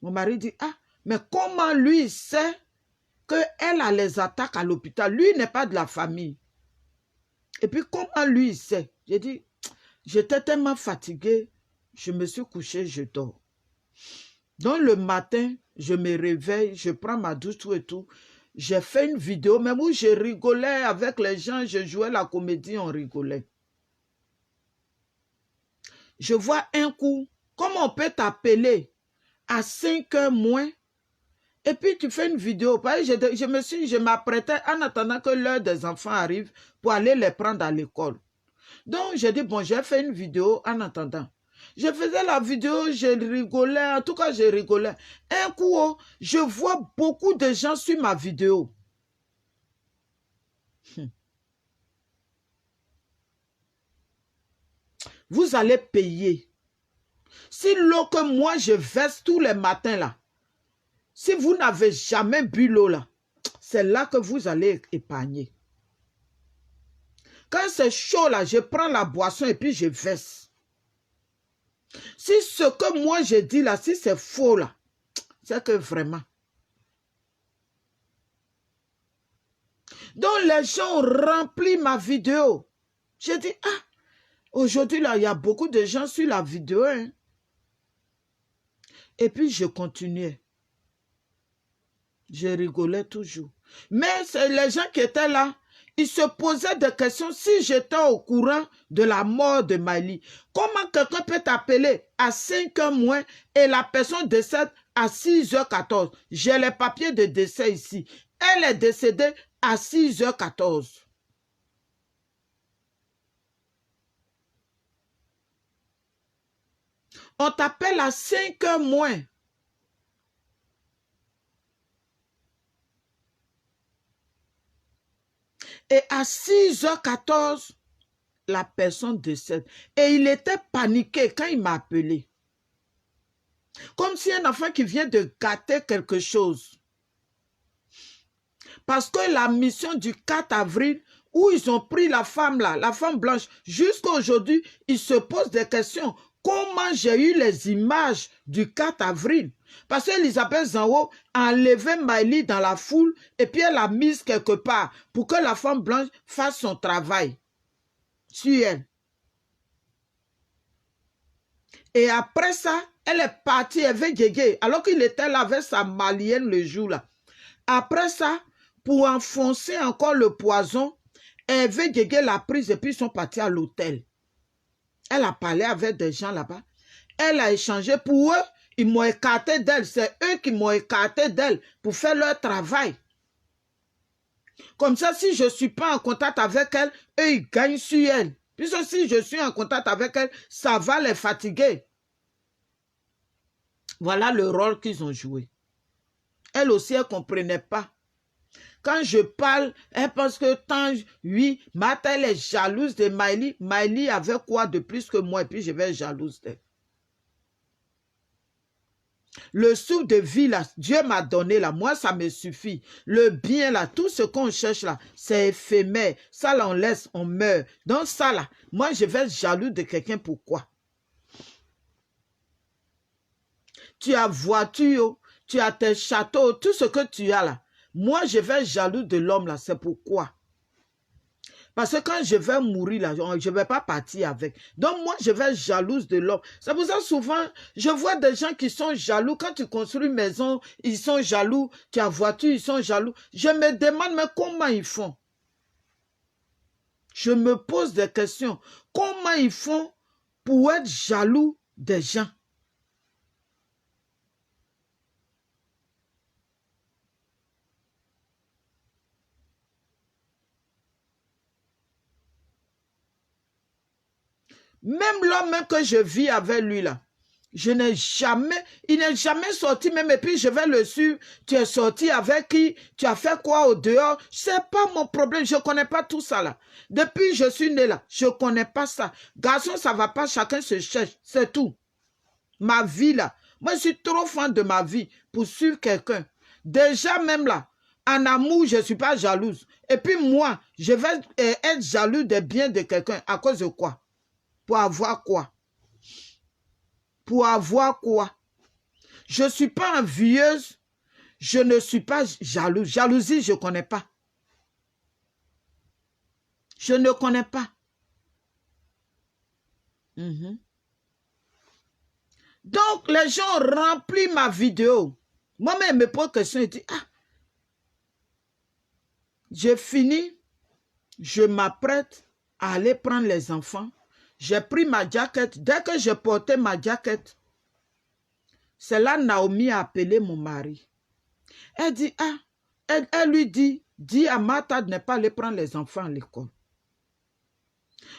Mon mari dit, ah, mais comment lui sait qu'elle a les attaques à l'hôpital? Lui n'est pas de la famille. Et puis, comment lui sait? J'ai dit, j'étais tellement fatiguée, je me suis couchée, je dors. Donc, le matin, je me réveille, je prends ma douche, tout et tout. J'ai fait une vidéo, même où je rigolais avec les gens, je jouais la comédie, on rigolait. Je vois un coup, comment on peut t'appeler à 5 heures moins, et puis tu fais une vidéo. Je m'apprêtais en attendant que l'heure des enfants arrive pour aller les prendre à l'école. Donc, j'ai dit, bon, j'ai fait une vidéo en attendant. Je faisais la vidéo, je rigolais, en tout cas, je rigolais. Un coup, je vois beaucoup de gens sur ma vidéo. Vous allez payer. Si l'eau que moi, je verse tous les matins, là, si vous n'avez jamais bu l'eau, là, c'est là que vous allez épargner. Quand c'est chaud, là, je prends la boisson et puis je verse. Si ce que moi je dis là, si c'est faux là, c'est que vraiment. Donc les gens ont rempli ma vidéo. J'ai dit, ah, aujourd'hui là, il y a beaucoup de gens sur la vidéo. Hein. Et puis je continuais. Je rigolais toujours. Mais c'est les gens qui étaient là, ils se posaient des questions. Si j'étais au courant de la mort de Miley, comment quelqu'un peut t'appeler à 5 heures moins et la personne décède à 6h14? J'ai les papiers de décès ici. Elle est décédée à 6h14. On t'appelle à 5 heures moins. Et à 6h14, la personne décède. Et il était paniqué quand il m'a appelé. Comme si un enfant qui vient de gâter quelque chose. Parce que la mission du 4 avril, où ils ont pris la femme là, la femme blanche, jusqu'à aujourd'hui, ils se posent des questions. Comment j'ai eu les images du 4 avril? Parce qu'Elisabeth Zanwo a enlevé Miley dans la foule et puis elle l'a mise quelque part pour que la femme blanche fasse son travail sur elle. Et après ça, elle est partie, elle veut guéguer, alors qu'il était là avec sa malienne le jour là. Après ça, pour enfoncer encore le poison, elle veut guéguer la prise et puis ils sont partis à l'hôtel. Elle a parlé avec des gens là-bas. Elle a échangé pour eux. Ils m'ont écarté d'elle. C'est eux qui m'ont écarté d'elle pour faire leur travail. Comme ça, si je ne suis pas en contact avec elle, eux, ils gagnent sur elle. Puisque si je suis en contact avec elle, ça va les fatiguer. Voilà le rôle qu'ils ont joué. Elle aussi, elle ne comprenait pas. Quand je parle, elle pense que tant, oui, Martha, elle est jalouse de Maëlie. Maëlie avait quoi de plus que moi et puis je vais être jalouse d'elle. Le souffle de vie, là, Dieu m'a donné, là, moi, ça me suffit. Le bien, là, tout ce qu'on cherche, là, c'est éphémère. Ça, là, on laisse, on meurt. Donc, ça, là, moi, je vais être jaloux de quelqu'un. Pourquoi? Tu as voiture, tu as tes châteaux, tout ce que tu as, là. Moi, je vais être jaloux de l'homme, là. C'est pourquoi? Parce que quand je vais mourir, là, je ne vais pas partir avec. Donc, moi, je vais être jalouse de l'homme. C'est pour ça, souvent, je vois des gens qui sont jaloux. Quand tu construis une maison, ils sont jaloux. Tu as voiture, ils sont jaloux. Je me demande, mais comment ils font? Je me pose des questions. Comment ils font pour être jaloux des gens? Même l'homme que je vis avec lui là, il n'est jamais sorti même et puis je vais le suivre. Tu es sorti avec qui? Tu as fait quoi au dehors? C'est pas mon problème, je ne connais pas tout ça là. Depuis je suis né là, je ne connais pas ça. Garçon, ça ne va pas, chacun se cherche, c'est tout. Ma vie là, moi je suis trop fan de ma vie pour suivre quelqu'un. Déjà même là, en amour, je ne suis pas jalouse. Et puis moi, je vais être jaloux des biens de quelqu'un à cause de quoi? Pour avoir quoi? Pour avoir quoi? Je ne suis pas envieuse. Je ne suis pas jalouse. Jalousie, je ne connais pas. Je ne connais pas. Donc, les gens remplissent ma vidéo. Moi-même, me pose question et dis, ah, j'ai fini. Je m'apprête à aller prendre les enfants. J'ai pris ma jaquette. Dès que je portais ma jaquette, c'est là Naomi a appelé mon mari. Elle dit, ah, elle lui dit, dis à Martha de ne pas aller prendre les enfants à l'école.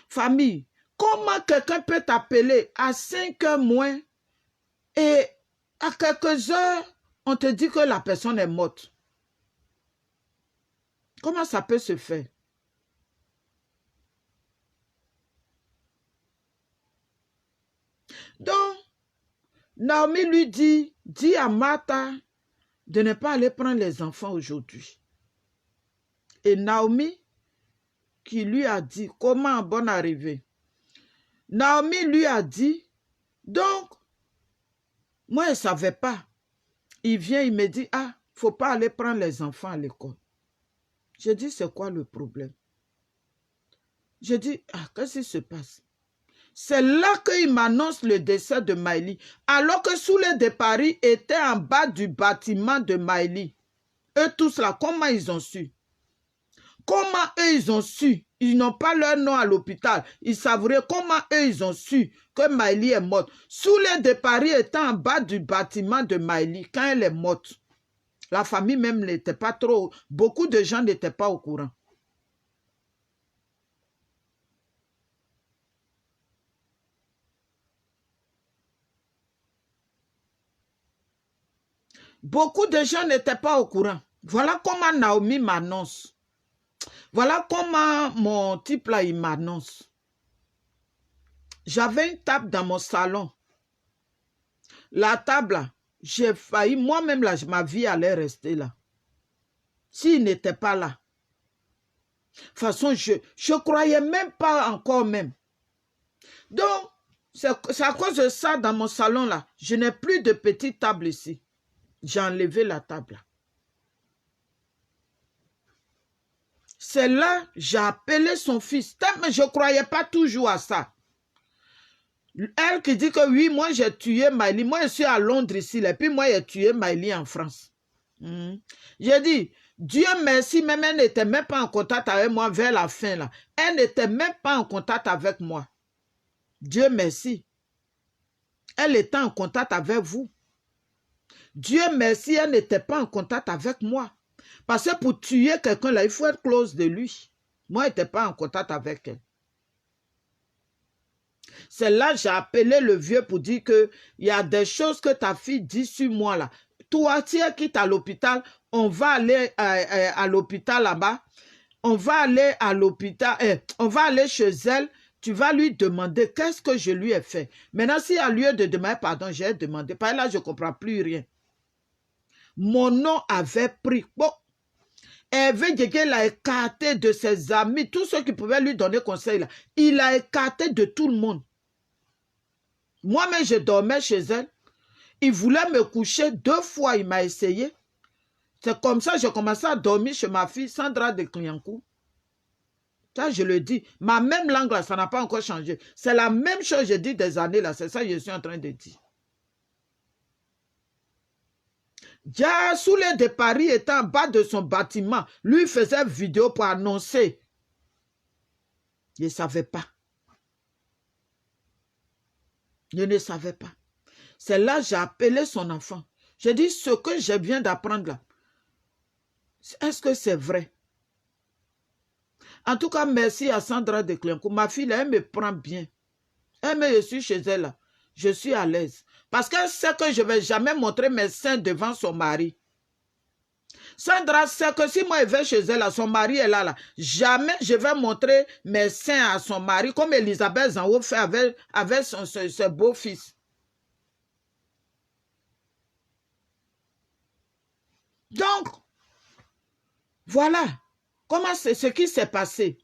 Famille, comment quelqu'un peut t'appeler à 5 heures moins et à quelques heures, on te dit que la personne est morte? Comment ça peut se faire? Donc, Naomi lui dit, dis à Martha de ne pas aller prendre les enfants aujourd'hui. Et Naomi, qui lui a dit, comment en bonne arrivée? Naomi lui a dit, donc, moi, je ne savais pas. Il vient, il me dit, ah, il ne faut pas aller prendre les enfants à l'école. Je dis, c'est quoi le problème? Je dis, ah, qu'est-ce qui se passe? C'est là qu'il m'annonce le décès de Maëlie, alors que sous les de Paris était en bas du bâtiment de Maëlie. Eux tous là, comment ils ont su? Comment eux ils ont su? Ils n'ont pas leur nom à l'hôpital. Ils savraient comment eux ils ont su que Maëlie est morte. Sous les de Paris était en bas du bâtiment de Maëlie quand elle est morte. La famille même n'était pas trop... Beaucoup de gens n'étaient pas au courant. Beaucoup de gens n'étaient pas au courant. Voilà comment Naomi m'annonce. Voilà comment mon type là, il m'annonce. J'avais une table dans mon salon. La table là, j'ai failli, moi-même là, ma vie allait rester là. S'il n'était pas là. De toute façon, je ne croyais même pas encore même. Donc, c'est à cause de ça, dans mon salon là, je n'ai plus de petite table ici. J'ai enlevé la table. C'est là, j'ai appelé son fils. Mais je ne croyais pas toujours à ça. Elle qui dit que oui, moi j'ai tué Maëlie. Moi je suis à Londres ici. Et puis moi j'ai tué Maëlie en France. J'ai dit, Dieu merci, même elle n'était même pas en contact avec moi vers la fin là. Elle n'était même pas en contact avec moi. Dieu merci. Elle était en contact avec vous. Dieu merci, elle n'était pas en contact avec moi. Parce que pour tuer quelqu'un là, il faut être close de lui. Moi, je n'étais pas en contact avec elle. C'est là que j'ai appelé le vieux pour dire qu'il y a des choses que ta fille dit sur moi là. Toi, tu es quitte à l'hôpital, on va aller à l'hôpital là-bas. On va aller à l'hôpital, on va aller chez elle. Tu vas lui demander qu'est-ce que je lui ai fait. Maintenant, si à lieu de demander pardon, j'ai demandé. Par là, je ne comprends plus rien. Mon nom avait pris. Bon, Hervé Djegé l'a écarté de ses amis, tous ceux qui pouvaient lui donner conseil là. Il l'a écarté de tout le monde. Moi-même, je dormais chez elle. Il voulait me coucher 2 fois, il m'a essayé. C'est comme ça que j'ai commencé à dormir chez ma fille, Sandra de Clignancourt. Ça, je le dis. Ma même langue, là, ça n'a pas encore changé. C'est la même chose que je dis des années, là. C'est ça que je suis en train de dire. Dia Soulé de Paris était en bas de son bâtiment. Lui faisait vidéo pour annoncer. Je ne savais pas. Je ne savais pas. C'est là que j'ai appelé son enfant. J'ai dit, ce que je viens d'apprendre là, est-ce que c'est vrai? En tout cas, merci à Sandra de Clignancourt. Ma fille, elle me prend bien. Elle me suis chez elle là. Je suis à l'aise. Parce qu'elle sait que je ne vais jamais montrer mes seins devant son mari. Sandra sait que si moi je vais chez elle, là, son mari est là, jamais je vais montrer mes seins à son mari, comme Elisabeth Zanwo fait avec son beau-fils. Donc, voilà comment c'est ce qui s'est passé.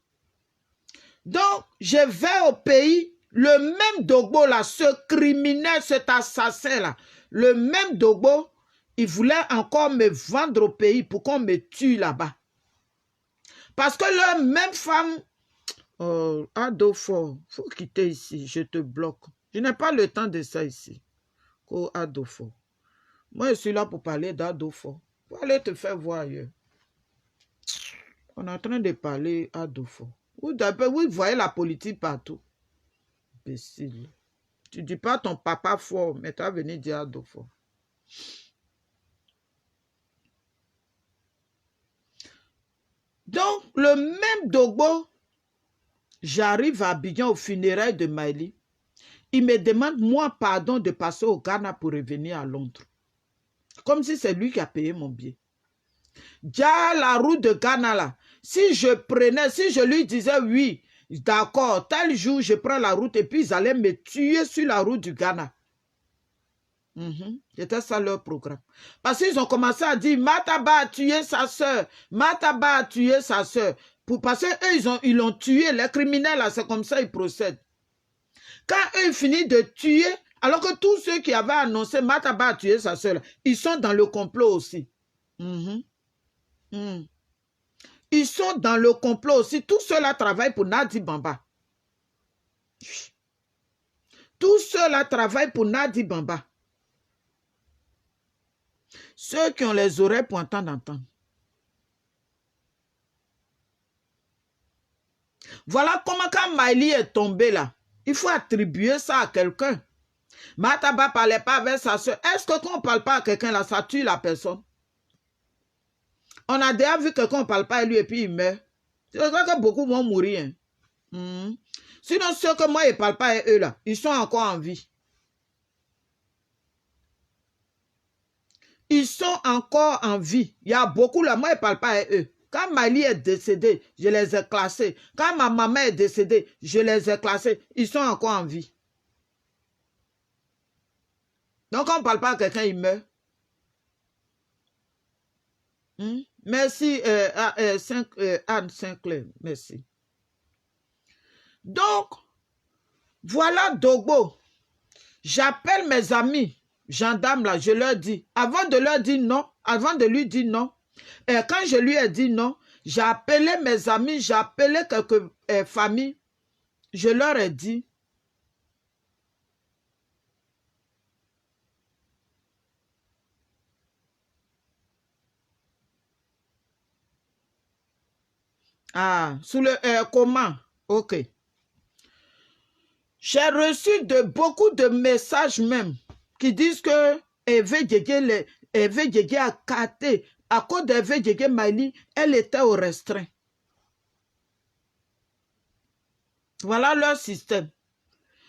Donc, je vais au pays, le même Dogbo là, ce criminel, cet assassin là, le même Dogbo, il voulait encore me vendre au pays pour qu'on me tue là-bas. Parce que leur même femme, Adolfo, il faut quitter ici, je te bloque. Je n'ai pas le temps de ça ici. Oh, Adolfo. Moi, je suis là pour parler d'Adolfo. Pour aller te faire voir ailleurs. On est en train de parler Adolfo. Vous voyez la politique partout. Imbécile. Tu ne dis pas ton papa fort, mais tu vas venir dire Adolfo. Donc, le même Dogbo, j'arrive à Abidjan au funérailles de Maïli. Il me demande, moi, pardon de passer au Ghana pour revenir à Londres. Comme si c'est lui qui a payé mon billet. Déjà, la route de Ghana, là, si je lui disais oui, d'accord, tel jour, je prends la route et puis ils allaient me tuer sur la route du Ghana. C'était ça leur programme. Parce qu'ils ont commencé à dire, Mataba a tué sa soeur, Mataba a tué sa soeur. Parce qu'eux, ils l'ont tué, les criminels, là, c'est comme ça ils procèdent. Quand eux, ils finissent de tuer, alors que tous ceux qui avaient annoncé Mataba a tué sa soeur, ils sont dans le complot aussi. Ils sont dans le complot aussi. Tous ceux-là travaillent pour Nadi Bamba. Tous ceux-là travaillent pour Nadi Bamba. Ceux qui ont les oreilles pour entendre. Voilà comment quand Maïli est tombé là, il faut attribuer ça à quelqu'un. Mataba ne parlait pas avec sa soeur. Est-ce que quand on ne parle pas à quelqu'un là, ça tue la personne? On a déjà vu quelqu'un ne parle pas à lui et puis il meurt. C'est vrai que beaucoup vont mourir. Sinon, ceux que moi, ils ne parlent pas à eux là, ils sont encore en vie. Ils sont encore en vie. Il y a beaucoup là, moi, ils ne parlent pas à eux. Quand Mali est décédée, je les ai classés. Quand ma maman est décédée, je les ai classés. Ils sont encore en vie. Donc, quand on ne parle pas à quelqu'un, il meurt. Merci, Anne Sinclair. Merci. Donc, voilà Dogbo. J'appelle mes amis, gendarmes là, je leur dis, avant de leur dire non, avant de lui dire non, et quand je lui ai dit non, j'ai appelé mes amis, j'ai appelé quelques familles, je leur ai dit, sous le comment? Ok. J'ai reçu beaucoup de messages même qui disent que Hervé Djegé, Hervé Djégué a capté. À cause d'Hervé Djégué, Maïli, elle était au restreint. Voilà leur système.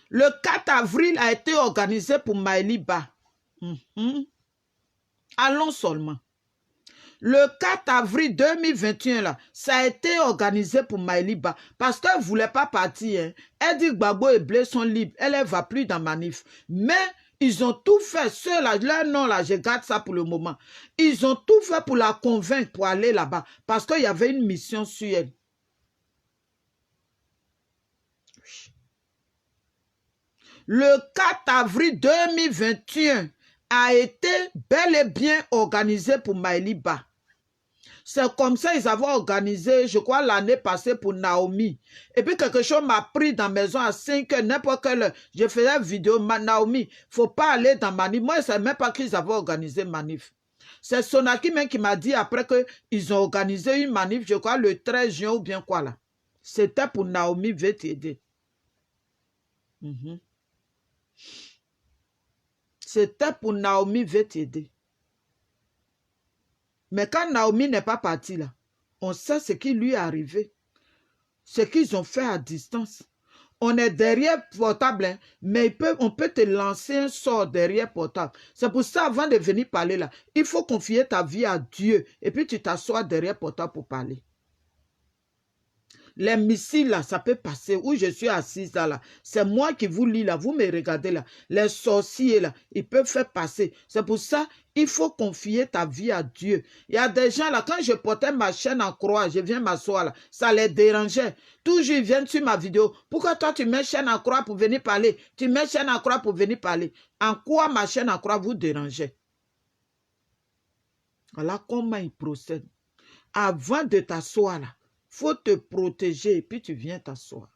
Le 4 avril a été organisé pour Maïli Ba. Allons seulement. Le 4 avril 2021, là, ça a été organisé pour Maïli Ba. Parce qu'elle ne voulait pas partir. Hein. Elle dit que Gbagbo et Blé sont libres. Elle ne va plus dans Manif. Mais ils ont tout fait. Ceux-là, leur nom, là, je garde ça pour le moment. Ils ont tout fait pour la convaincre pour aller là-bas. Parce qu'il y avait une mission sur elle. Le 4 avril 2021 a été bel et bien organisé pour Maïli Ba. C'est comme ça qu'ils avaient organisé, je crois, l'année passée pour Naomi. Et puis quelque chose m'a pris dans la maison à 5 heures, n'importe quelle heure. Je faisais une vidéo, Naomi, il ne faut pas aller dans Manif. Moi, je ne savais même pas qu'ils avaient organisé Manif. C'est Sonaki même qui m'a dit après qu'ils ont organisé une Manif, je crois, le 13 juin ou bien quoi là. C'était pour Naomi veut t'aider. C'était pour Naomi veut t'aider. Mais quand Naomi n'est pas partie là, on sait ce qui lui est arrivé. Ce qu'ils ont fait à distance. On est derrière portable, hein, mais on peut te lancer un sort derrière portable. C'est pour ça, avant de venir parler là, il faut confier ta vie à Dieu. Et puis tu t'assois derrière portable pour parler. Les missiles, là, ça peut passer. Où je suis assise là. C'est moi qui vous lis là. Vous me regardez là. Les sorciers là, ils peuvent faire passer. C'est pour ça, il faut confier ta vie à Dieu. Il y a des gens là, quand je portais ma chaîne en croix, je viens m'asseoir là, ça les dérangeait. Toujours ils viennent sur ma vidéo. Pourquoi toi tu mets chaîne en croix pour venir parler? Tu mets chaîne en croix pour venir parler. En quoi ma chaîne en croix vous dérangeait? Voilà comment ils procèdent. Avant de t'asseoir là, faut te protéger et puis tu viens t'asseoir.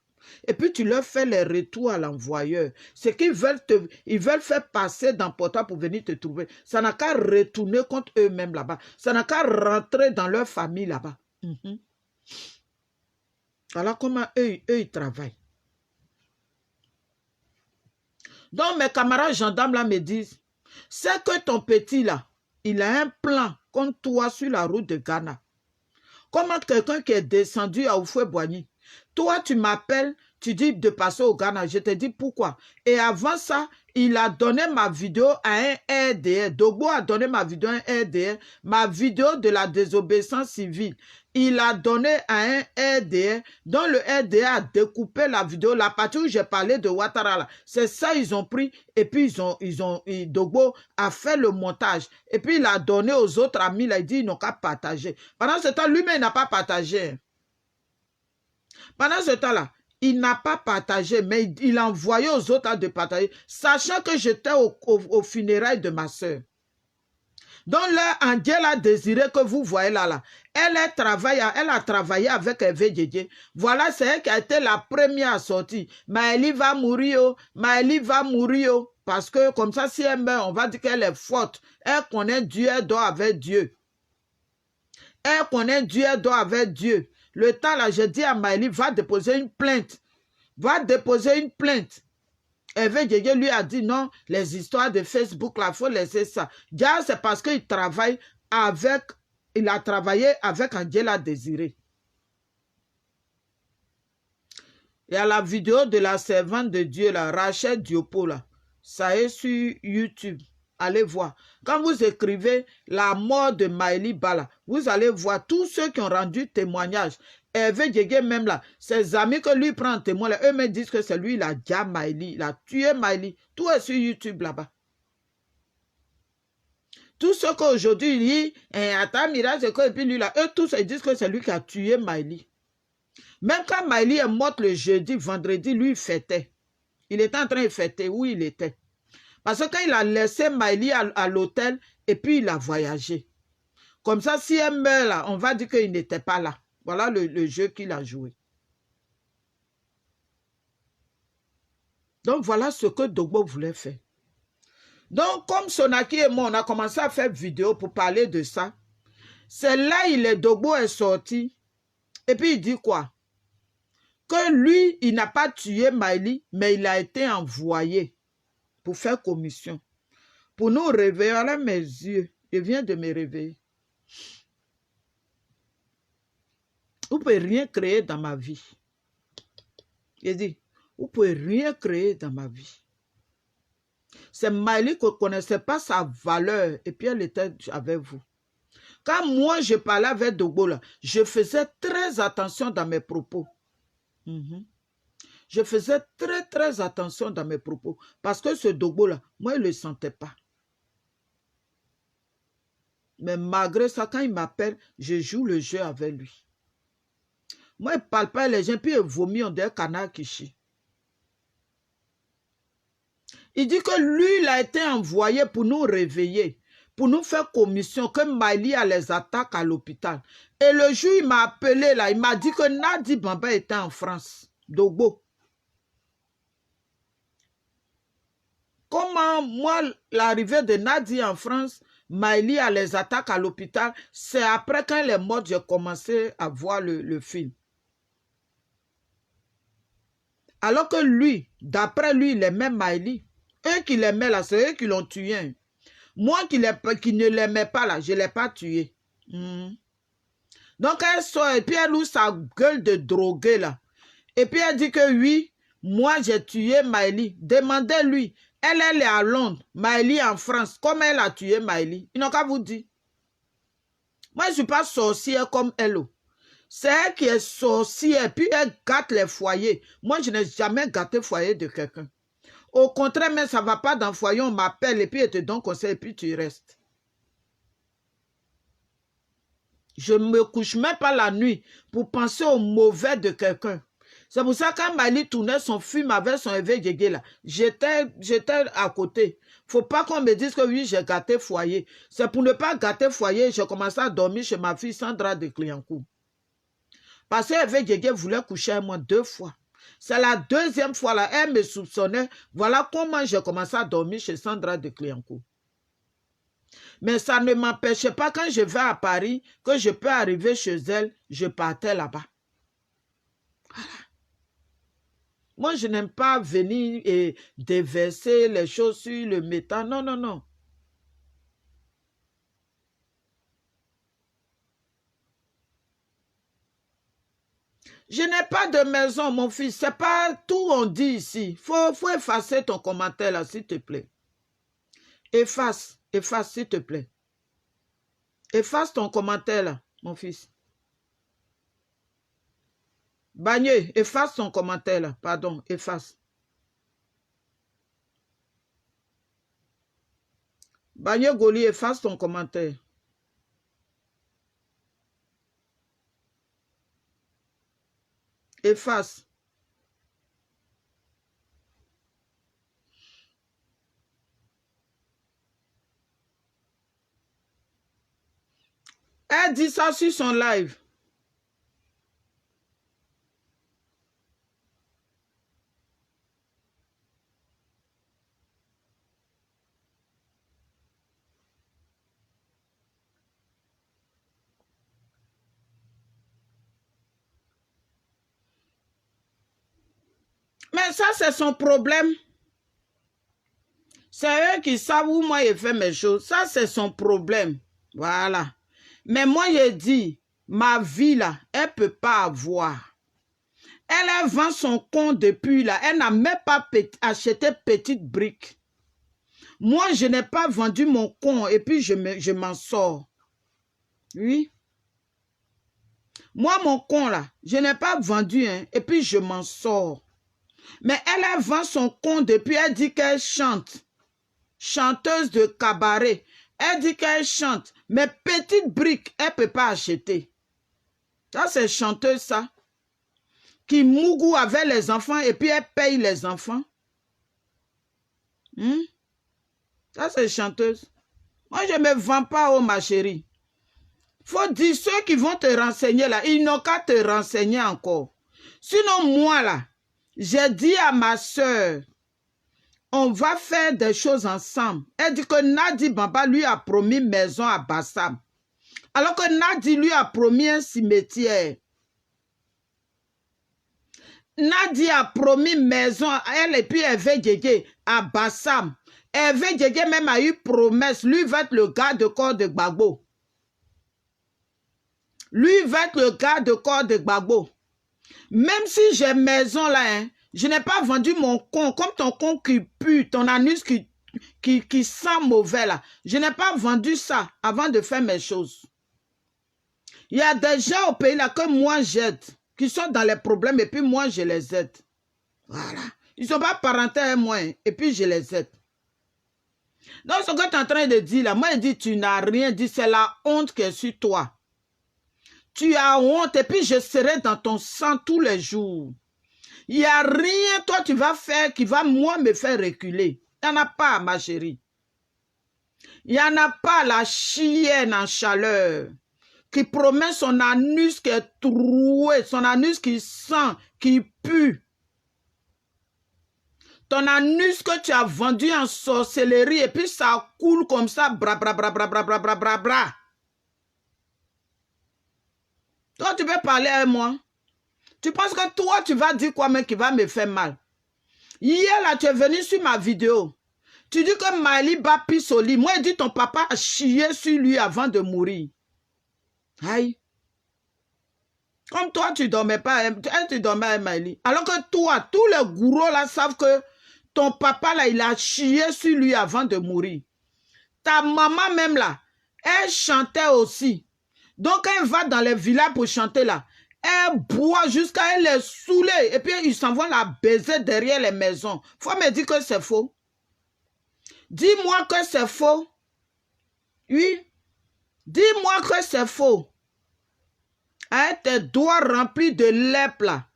Et puis tu leur fais les retours à l'envoyeur. Ce qu'ils veulent, ils veulent faire passer dans portable pour venir te trouver. Ça n'a qu'à retourner contre eux-mêmes là-bas. Ça n'a qu'à rentrer dans leur famille là-bas. Voilà comment eux, ils travaillent. Donc mes camarades gendarmes là me disent, c'est que ton petit là, il a un plan contre toi sur la route de Ghana. Comment quelqu'un qui est descendu à Oufoué-Boigny, toi tu m'appelles, tu dis de passer au Ghana, je te dis pourquoi. Et avant ça, il a donné ma vidéo à un RDR. Dogbo a donné ma vidéo à un RDR, ma vidéo de la désobéissance civile. Il a donné à un RDR, dont le RDR a découpé la vidéo, la partie où j'ai parlé de Ouattara. C'est ça ils ont pris et puis Dogbo a fait le montage. Et puis il a donné aux autres amis, là, il dit ils n'ont qu'à partager. Pendant ce temps, lui-même, il n'a pas partagé. Pendant ce temps-là, il n'a pas partagé, mais il a envoyé aux autres de partager, sachant que j'étais au funérailles de ma soeur. Donc là, Angela Désiré que vous voyez là, elle a travaillé avec Hervé Djégué. Voilà, c'est elle qui a été la première à sortir. Maëlie va mourir, Maëlie va mourir. Parce que comme ça, si elle meurt, on va dire qu'elle est forte. Elle connaît Dieu, elle dort avec Dieu. Elle connaît Dieu, elle dort avec Dieu. Le temps là, je dis à Maëlie, va déposer une plainte. Va déposer une plainte. Hervé Djégué lui a dit non, les histoires de Facebook, là, il faut laisser ça. Déjà, c'est parce qu'il travaille avec, il a travaillé avec Angela Désiré. Il y a la vidéo de la servante de Dieu, là, Rachel Diopo, là. Ça est sur YouTube. Allez voir. Quand vous écrivez la mort de Maëlie Bala, vous allez voir tous ceux qui ont rendu témoignage. Hervé Djégué même là, ses amis que lui prend en témoin, eux me disent que c'est lui, il a déjà Maëlie, il a tué Maëlie. Tout est sur YouTube là-bas. Tous ceux qu'aujourd'hui, il dit, attends, Mirage, et puis lui là, eux tous, ils disent que c'est lui qui a tué Maëlie. Même quand Maëlie est morte le jeudi, vendredi, lui, il fêtait. Il était en train de fêter où il était. Parce que quand il a laissé Maëlie à l'hôtel, et puis il a voyagé. Comme ça, si elle meurt là, on va dire qu'il n'était pas là. Voilà le jeu qu'il a joué. Donc, voilà ce que Dogbo voulait faire. Donc, comme Sonaki et moi, on a commencé à faire vidéo pour parler de ça. C'est là, Dogbo est sorti. Et puis, il dit quoi? Que lui, il n'a pas tué Maëlie, mais il a été envoyé pour faire commission. Pour nous réveiller à mes yeux. Je viens de me réveiller. Vous ne pouvez rien créer dans ma vie. J'ai dit, vous ne pouvez rien créer dans ma vie. C'est Maëlie qui ne connaissait pas sa valeur et puis elle était avec vous. Quand moi je parlais avec Dogbo, là, je faisais très attention dans mes propos. Je faisais très attention dans mes propos. Parce que ce Dogbo-là, moi, il ne le sentais pas. Mais malgré ça, quand il m'appelle, je joue le jeu avec lui. Moi, il ne parle pas les gens, puis il vomit, on dirait un canard qui chie. Il dit que lui, il a été envoyé pour nous réveiller, pour nous faire commission, que Maëlie a les attaques à l'hôpital. Et le jour, il m'a appelé là, il m'a dit que Nadi Bamba était en France, Dogbo. Comment, moi, l'arrivée de Nadi en France, Maëlie a les attaques à l'hôpital, c'est après quand elle est morte, j'ai commencé à voir le film. Alors que lui, d'après lui, il aimait Maëlie. Eux qui l'aimaient là, c'est eux qui l'ont tué. Moi qui ne l'aimais pas là, je ne l'ai pas tué. Donc elle sort et puis elle ouvre sa gueule de droguée là. Et puis elle dit que oui, moi j'ai tué Maëlie. Demandez-lui. Elle est à Londres, Maëlie en France. Comment elle a tué Maëlie? Ils n'ont qu'à vous dire. Moi je ne suis pas sorcière comme elle. C'est elle qui est sorcière, puis elle gâte les foyers. Moi je n'ai jamais gâté le foyer de quelqu'un. Au contraire, mais ça ne va pas dans le foyer, on m'appelle et puis elle te donne conseil et puis tu restes. Je ne me couche même pas la nuit pour penser au mauvais de quelqu'un. C'est pour ça que quand Maëlie tournait son film avec son éveil là, j'étais à côté. Il ne faut pas qu'on me dise que oui, j'ai gâté foyer. C'est pour ne pas gâter foyer, j'ai commencé à dormir chez ma fille Sandra de Cliancourt. Parce que voulait coucher avec moi 2 fois. C'est la 2e fois là, elle me soupçonnait. Voilà comment j'ai commencé à dormir chez Sandra de Cliancourt. Mais ça ne m'empêchait pas quand je vais à Paris, que je peux arriver chez elle, je partais là-bas. Voilà. Moi, je n'aime pas venir et déverser les choses sur le métal. Non, non, non. Je n'ai pas de maison, mon fils. C'est pas tout on dit ici. Faut effacer ton commentaire là, s'il te plaît. Efface, s'il te plaît. Efface ton commentaire là, mon fils. Bagné, efface ton commentaire là. Pardon, efface. Bagné Goli, efface ton commentaire. Efface. Elle dit ça sur son live. Mais ça, c'est son problème. C'est eux qui savent où moi j'ai fait mes choses. Ça, c'est son problème. Voilà. Mais moi, j'ai dit, ma vie là, elle ne peut pas avoir. Elle vend son compte depuis là. Elle n'a même pas acheté petite brique. Moi, je n'ai pas vendu mon compte et puis je m'en sors. Oui. Moi, mon compte là, je n'ai pas vendu hein, et puis je m'en sors. Mais elle vend son compte depuis, elle dit qu'elle chante. Chanteuse de cabaret. Elle dit qu'elle chante. Mais petite brique, elle ne peut pas acheter. Ça, c'est chanteuse, ça. Qui mougou avec les enfants et puis elle paye les enfants. Ça, c'est chanteuse. Moi, je ne me vends pas, oh ma chérie. Faut dire, ceux qui vont te renseigner là, ils n'ont qu'à te renseigner encore. Sinon, moi là, j'ai dit à ma soeur, on va faire des choses ensemble. Elle dit que Nadi Bamba lui a promis maison à Bassam. Alors que Nadi lui a promis un cimetière. Nadia a promis maison, elle et puis Hervé Djedje à Bassam. Hervé Djedje même a eu promesse, lui va être le gars de corps de Gbagbo. Lui va être le gars de corps de Gbagbo. Même si j'ai maison là, hein, je n'ai pas vendu mon con, comme ton con qui pue, ton anus qui sent mauvais là. Je n'ai pas vendu ça avant de faire mes choses. Il y a des gens au pays là que moi j'aide, qui sont dans les problèmes et puis moi je les aide. Voilà. Ils ne sont pas parentés à moi et puis je les aide. Donc ce que tu es en train de dire là, moi je dis tu n'as rien dit, c'est la honte qui est sur toi. Tu as honte et puis je serai dans ton sang tous les jours. Il n'y a rien, toi, tu vas faire qui va, moi, me faire reculer. Il n'y en a pas, ma chérie. Il n'y en a pas la chienne en chaleur qui promet son anus qui est troué, son anus qui sent, qui pue. Ton anus que tu as vendu en sorcellerie et puis ça coule comme ça, bra, bra, bra, bra, bra, bra, bra, bra, bra. Toi, tu veux parler avec moi? Tu penses que toi, tu vas dire quoi, mais qui va me faire mal? Hier, là, tu es venu sur ma vidéo. Tu dis que Maëli bat pisse au lit. Moi, je dis ton papa a chié sur lui avant de mourir. Aïe. Comme toi, tu ne dormais pas, tu dormais avec Maëli. Alors que toi, tous les gourous là savent que ton papa, là, il a chié sur lui avant de mourir. Ta maman même, là, elle chantait aussi. Donc, elle va dans les villas pour chanter, là. Elle boit jusqu'à elle est saoulée. Et puis, ils s'en vont la baiser derrière les maisons. Faut me dire que c'est faux. Dis-moi que c'est faux. Oui. Dis-moi que c'est faux. Avec tes doigts remplis de lèpre, là.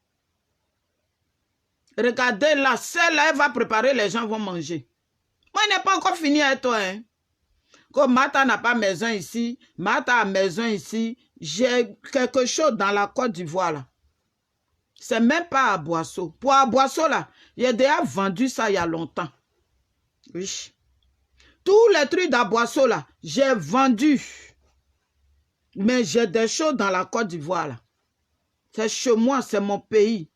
Regardez là, celle-là, elle va préparer, les gens vont manger. Moi, je n'ai pas encore fini avec toi, hein. Comme Martha n'a pas maison ici, Martha a maison ici, j'ai quelque chose dans la Côte d'Ivoire là. C'est même pas à Boisseau. Pour à Boisseau là, j'ai déjà vendu ça il y a longtemps. Oui. Tous les trucs d'à Boisseau là, j'ai vendu. Mais j'ai des choses dans la Côte d'Ivoire là. C'est chez moi, c'est mon pays.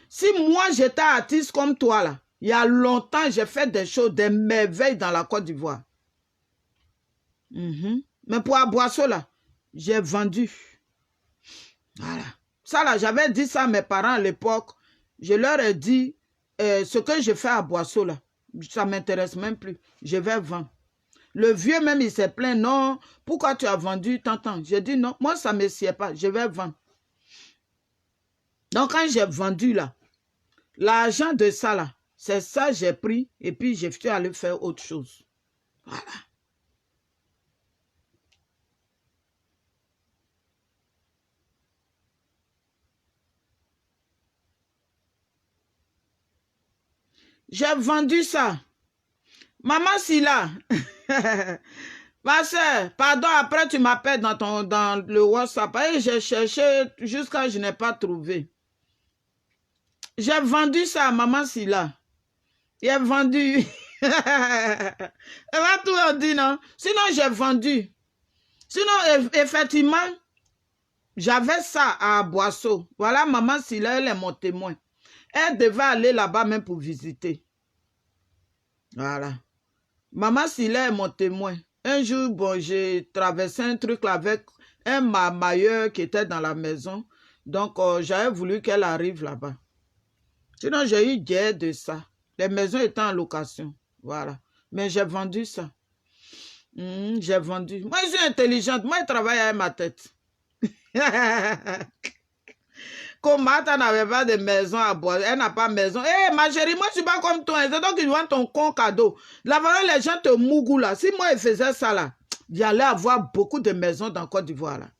Si moi j'étais artiste comme toi là, il y a longtemps j'ai fait des choses, des merveilles dans la Côte d'Ivoire. Mais pour à Boisseau là, j'ai vendu. Voilà. Ça là, j'avais dit ça à mes parents à l'époque. Je leur ai dit, ce que je fais à Boisseau là, ça ne m'intéresse même plus. Je vais vendre. Le vieux même, il s'est plaint. Non, pourquoi tu as vendu tant? J'ai dit non, moi ça ne me sied pas, je vais vendre. Donc quand j'ai vendu là, l'argent de ça là, c'est ça j'ai pris et puis je suis allé faire autre chose. Voilà. J'ai vendu ça. Maman Silla, ma soeur, pardon, après tu m'appelles dans le WhatsApp. Et j'ai cherché jusqu'à je n'ai pas trouvé. J'ai vendu ça à Maman Silla. J'ai vendu. Elle va tout dire, non? Sinon, j'ai vendu. Sinon, effectivement, j'avais ça à Boisseau. Voilà, Maman Silla, elle est mon témoin. Elle devait aller là-bas même pour visiter. Voilà. Maman Silla est mon témoin. Un jour, bon, j'ai traversé un truc là avec un mamailleur qui était dans la maison. Donc, j'avais voulu qu'elle arrive là-bas. Sinon, j'ai eu guère de ça. Les maisons étaient en location. Voilà. Mais j'ai vendu ça. J'ai vendu. Moi, je suis intelligente. Moi, je travaille avec ma tête. Comme Martha n'avait pas de maison à boire, elle n'a pas de maison. Hé, ma chérie, moi, je ne suis pas comme toi. C'est donc qu'ils vendent ton con cadeau. Là-bas, les gens te mougou là. Si moi, je faisais ça là, il y allait avoir beaucoup de maisons dans Côte d'Ivoire là.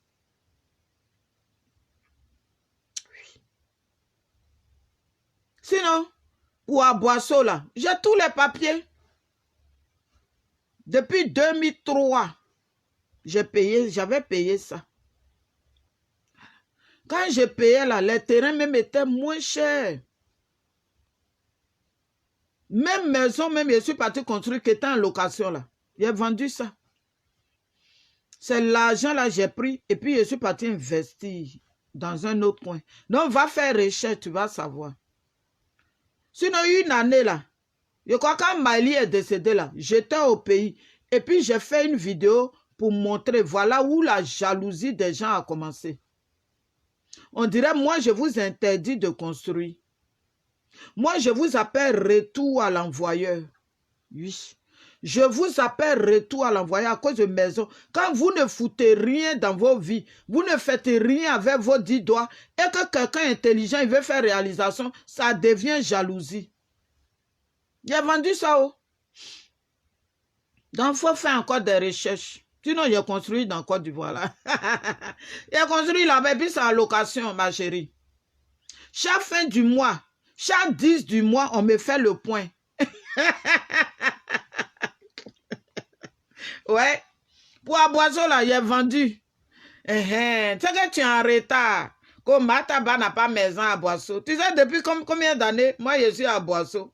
Sinon, pour à Boisseau là, j'ai tous les papiers. Depuis 2003, j'avais payé ça. Quand je payais là, les terrains même étaient moins chers. Même maison, même je suis parti construire qui était en location là. J'ai vendu ça. C'est l'argent là j'ai pris et puis je suis parti investir. dans un autre coin. Donc, va faire recherche, tu vas savoir. Sinon, une année là, je crois quand Miley est décédée là, j'étais au pays. Et puis, j'ai fait une vidéo pour montrer, voilà où la jalousie des gens a commencé. On dirait, moi, je vous interdis de construire. Moi, je vous appelle retour à l'envoyeur. Oui. Je vous appelle retour à l'envoyeur à cause de maison. Quand vous ne foutez rien dans vos vies, vous ne faites rien avec vos 10 doigts, et que quelqu'un intelligent il veut faire réalisation, ça devient jalousie. J'ai vendu ça. Oh. Donc, il faut faire encore des recherches. Sinon, j'ai construit dans Côte d'Ivoire là. J'ai construit là-bas, et puis c'est en location, ma chérie. Chaque fin du mois, chaque 10 du mois, on me fait le point. Ouais. Pour Aboisseau, là, j'ai vendu. Tu sais que tu es en retard. Comme Mataba n'a pas maison à Aboisseau. Tu sais, depuis combien d'années, moi, je suis à Aboisseau.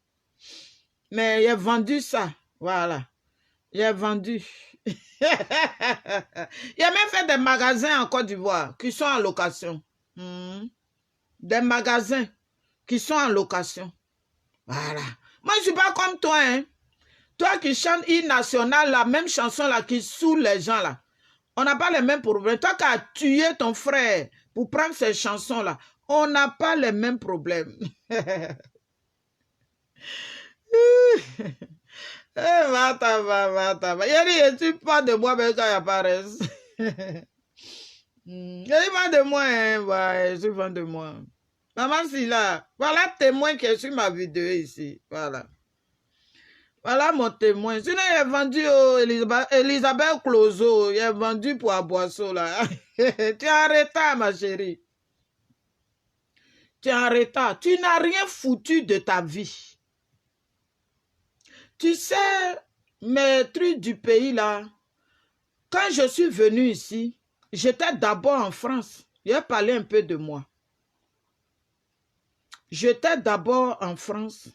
Mais j'ai vendu ça. Voilà. J'ai vendu. Il y a même fait des magasins en Côte d'Ivoire qui sont en location. Des magasins qui sont en location. Voilà. Moi, je ne suis pas comme toi, hein. Toi qui chantes hymne national, la même chanson là qui saoule les gens là. On n'a pas les mêmes problèmes. Toi qui as tué ton frère pour prendre ces chansons là, on n'a pas les mêmes problèmes. Il dit, pas de moi, mais quand il apparaît. Il dit pas de moi, hein. Ouais, je suis fan de moi. Maman, si là, voilà témoin qui est sur ma vidéo ici. Voilà. Voilà mon témoin. Sinon, il est vendu au Elisabeth Clozo. Il est vendu pour Aboisseau, là. Tu es en retard, ma chérie. Tu es en retard. Tu n'as rien foutu de ta vie. Tu sais, mes trucs du pays, là, quand je suis venue ici, j'étais d'abord en France. Il a parlé un peu de moi. J'étais d'abord en France.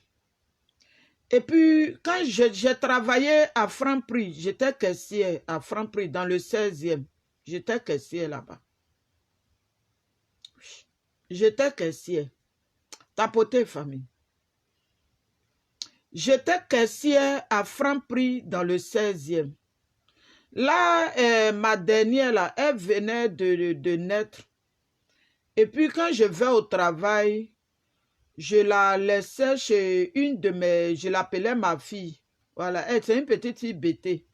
Et puis, quand j'ai travaillé à Franprix, j'étais caissier à Franprix dans le 16e. J'étais caissier là-bas. J'étais caissier. Tapoter, famille. J'étais caissier à Franprix dans le 16e. Là, ma dernière, là, elle venait de naître. Et puis, quand je vais au travail, je la laissais chez une de mes... Je l'appelais ma fille. Voilà, c'est une petite fille bêtée.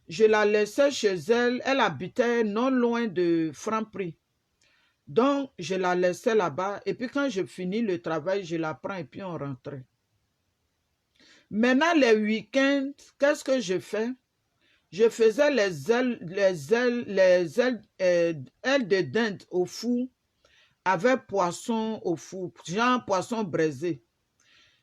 Je la laissais chez elle. Elle habitait non loin de Franprix. Donc, je la laissais là-bas. Et puis, quand je finis le travail, je la prends et puis on rentrait. Maintenant, les week-ends, qu'est-ce que je fais? Je faisais les ailes de dinde au four avec poisson au four, genre poisson braisé.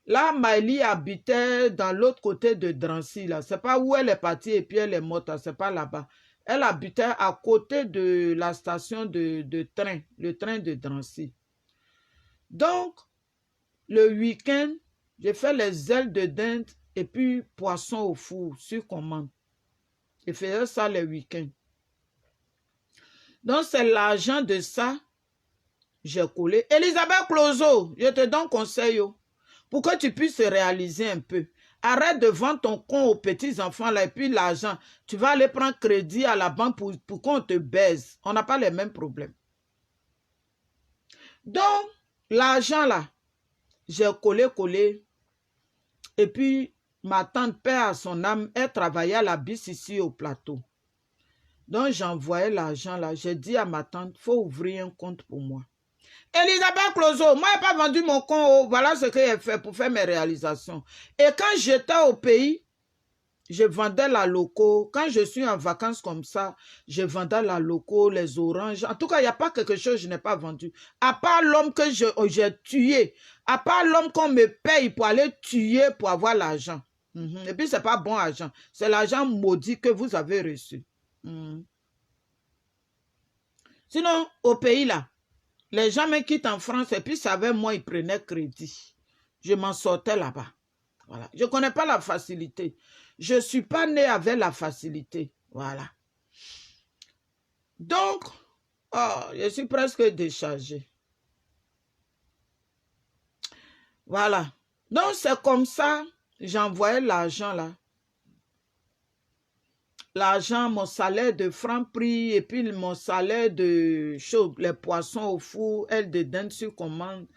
Là, Miley habitait dans l'autre côté de Drancy, là. C'est pas où elle est partie et puis elle est morte, c'est pas là-bas. Elle habitait à côté de la station de train, le train de Drancy. Donc, le week-end, j'ai fait les ailes de dinde et puis poisson au four sur commande. Je faisais ça les week-ends. Donc, c'est l'argent de ça j'ai collé. Elisabeth Clozo, je te donne conseil pour que tu puisses réaliser un peu. Arrête de vendre ton con aux petits-enfants là et puis l'argent. Tu vas aller prendre crédit à la banque pour qu'on te baise. On n'a pas les mêmes problèmes. Donc, l'argent là, j'ai collé. Et puis, ma tante, père à son âme, elle travaillait à la BIS ici au plateau. Donc, j'envoyais l'argent là. J'ai dit à ma tante, il faut ouvrir un compte pour moi. Elisabeth Clozo, moi, je n'ai pas vendu mon compte. Voilà ce que j'ai fait pour faire mes réalisations. Et quand j'étais au pays, je vendais la loco. Quand je suis en vacances comme ça, je vendais la loco, les oranges. En tout cas, il n'y a pas quelque chose que je n'ai pas vendu. À part l'homme que j'ai tué. À part l'homme qu'on me paye pour aller tuer pour avoir l'argent. Et puis, ce n'est pas bon argent. C'est l'argent maudit que vous avez reçu. Sinon, au pays là, les gens me quittent en France et puis savaient moi, ils prenaient crédit. Je m'en sortais là-bas. Voilà. Je ne connais pas la facilité. Je ne suis pas né avec la facilité. Voilà. Donc, Oh, je suis presque déchargée. Voilà. Donc, c'est comme ça, j'envoyais l'argent là. L'argent, mon salaire de Franprix et puis mon salaire de chaud, les poissons au four, elle de dinde sur commande.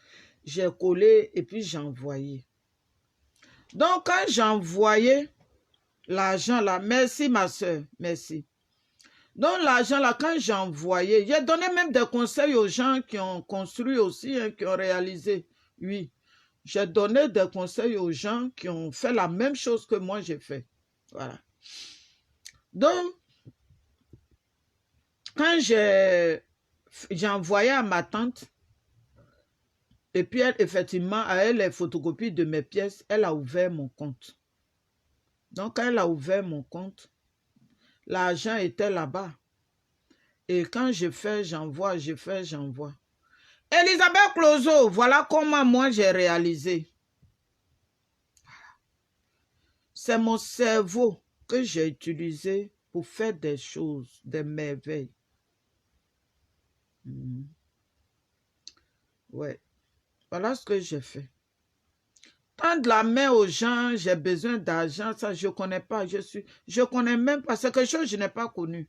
J'ai collé et puis j'ai envoyé. Donc, quand j'ai envoyé l'argent là, merci ma soeur, merci. Donc, l'argent là, quand j'ai envoyé, j'ai donné même des conseils aux gens qui ont construit aussi, hein, qui ont réalisé. Oui, j'ai donné des conseils aux gens qui ont fait la même chose que moi j'ai fait. Voilà. Donc, quand j'ai envoyé à ma tante, et puis elle, effectivement, à elle les photocopies de mes pièces, elle a ouvert mon compte. Donc, quand elle a ouvert mon compte, l'argent était là-bas. Et quand je fais, j'envoie, je fais, j'envoie. Elisabeth Clozo, voilà comment moi j'ai réalisé. C'est mon cerveau que j'ai utilisé pour faire des choses, des merveilles. Ouais. Voilà ce que j'ai fait. Tendre la main aux gens, j'ai besoin d'argent, ça je ne connais pas. Je connais même pas. C'est quelque chose que je n'ai pas connu.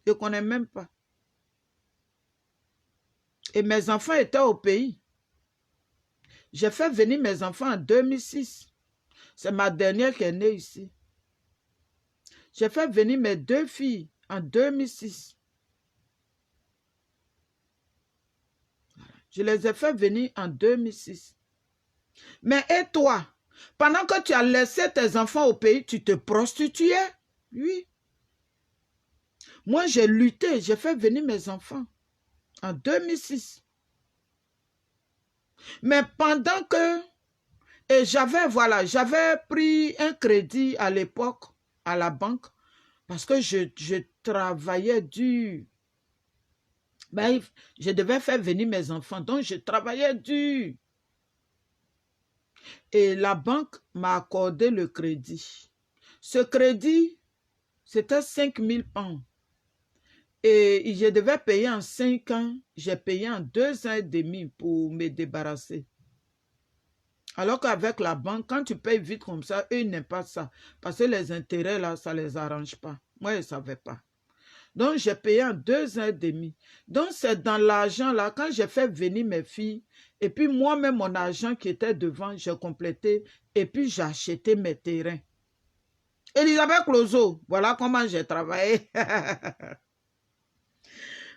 Je ne connais même pas. Et mes enfants étaient au pays. J'ai fait venir mes enfants en 2006. C'est ma dernière qui est née ici. J'ai fait venir mes 2 filles en 2006. Je les ai fait venir en 2006. Mais et toi, pendant que tu as laissé tes enfants au pays, tu te prostituais? Oui. Moi, j'ai lutté, j'ai fait venir mes enfants en 2006. Mais pendant que... Et j'avais pris un crédit à l'époque à la banque parce que je travaillais dur. Ben, je devais faire venir mes enfants, donc je travaillais dur. Et la banque m'a accordé le crédit. Ce crédit, c'était 5 000 pounds. Et je devais payer en 5 ans. J'ai payé en 2 ans et demi pour me débarrasser. Alors qu'avec la banque, quand tu payes vite comme ça, eux n'aiment pas ça. Parce que les intérêts, là, ça ne les arrange pas. Moi, je ne savais pas. Donc, j'ai payé en 2 ans et demi. Donc, c'est dans l'argent, là, quand j'ai fait venir mes filles, et puis moi-même, mon argent qui était devant, j'ai complété, et puis j'ai acheté mes terrains. Elisabeth Clozo, voilà comment j'ai travaillé.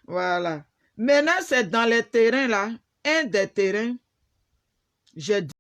Voilà. Maintenant, c'est dans les terrains, là, un des terrains, j'ai dit,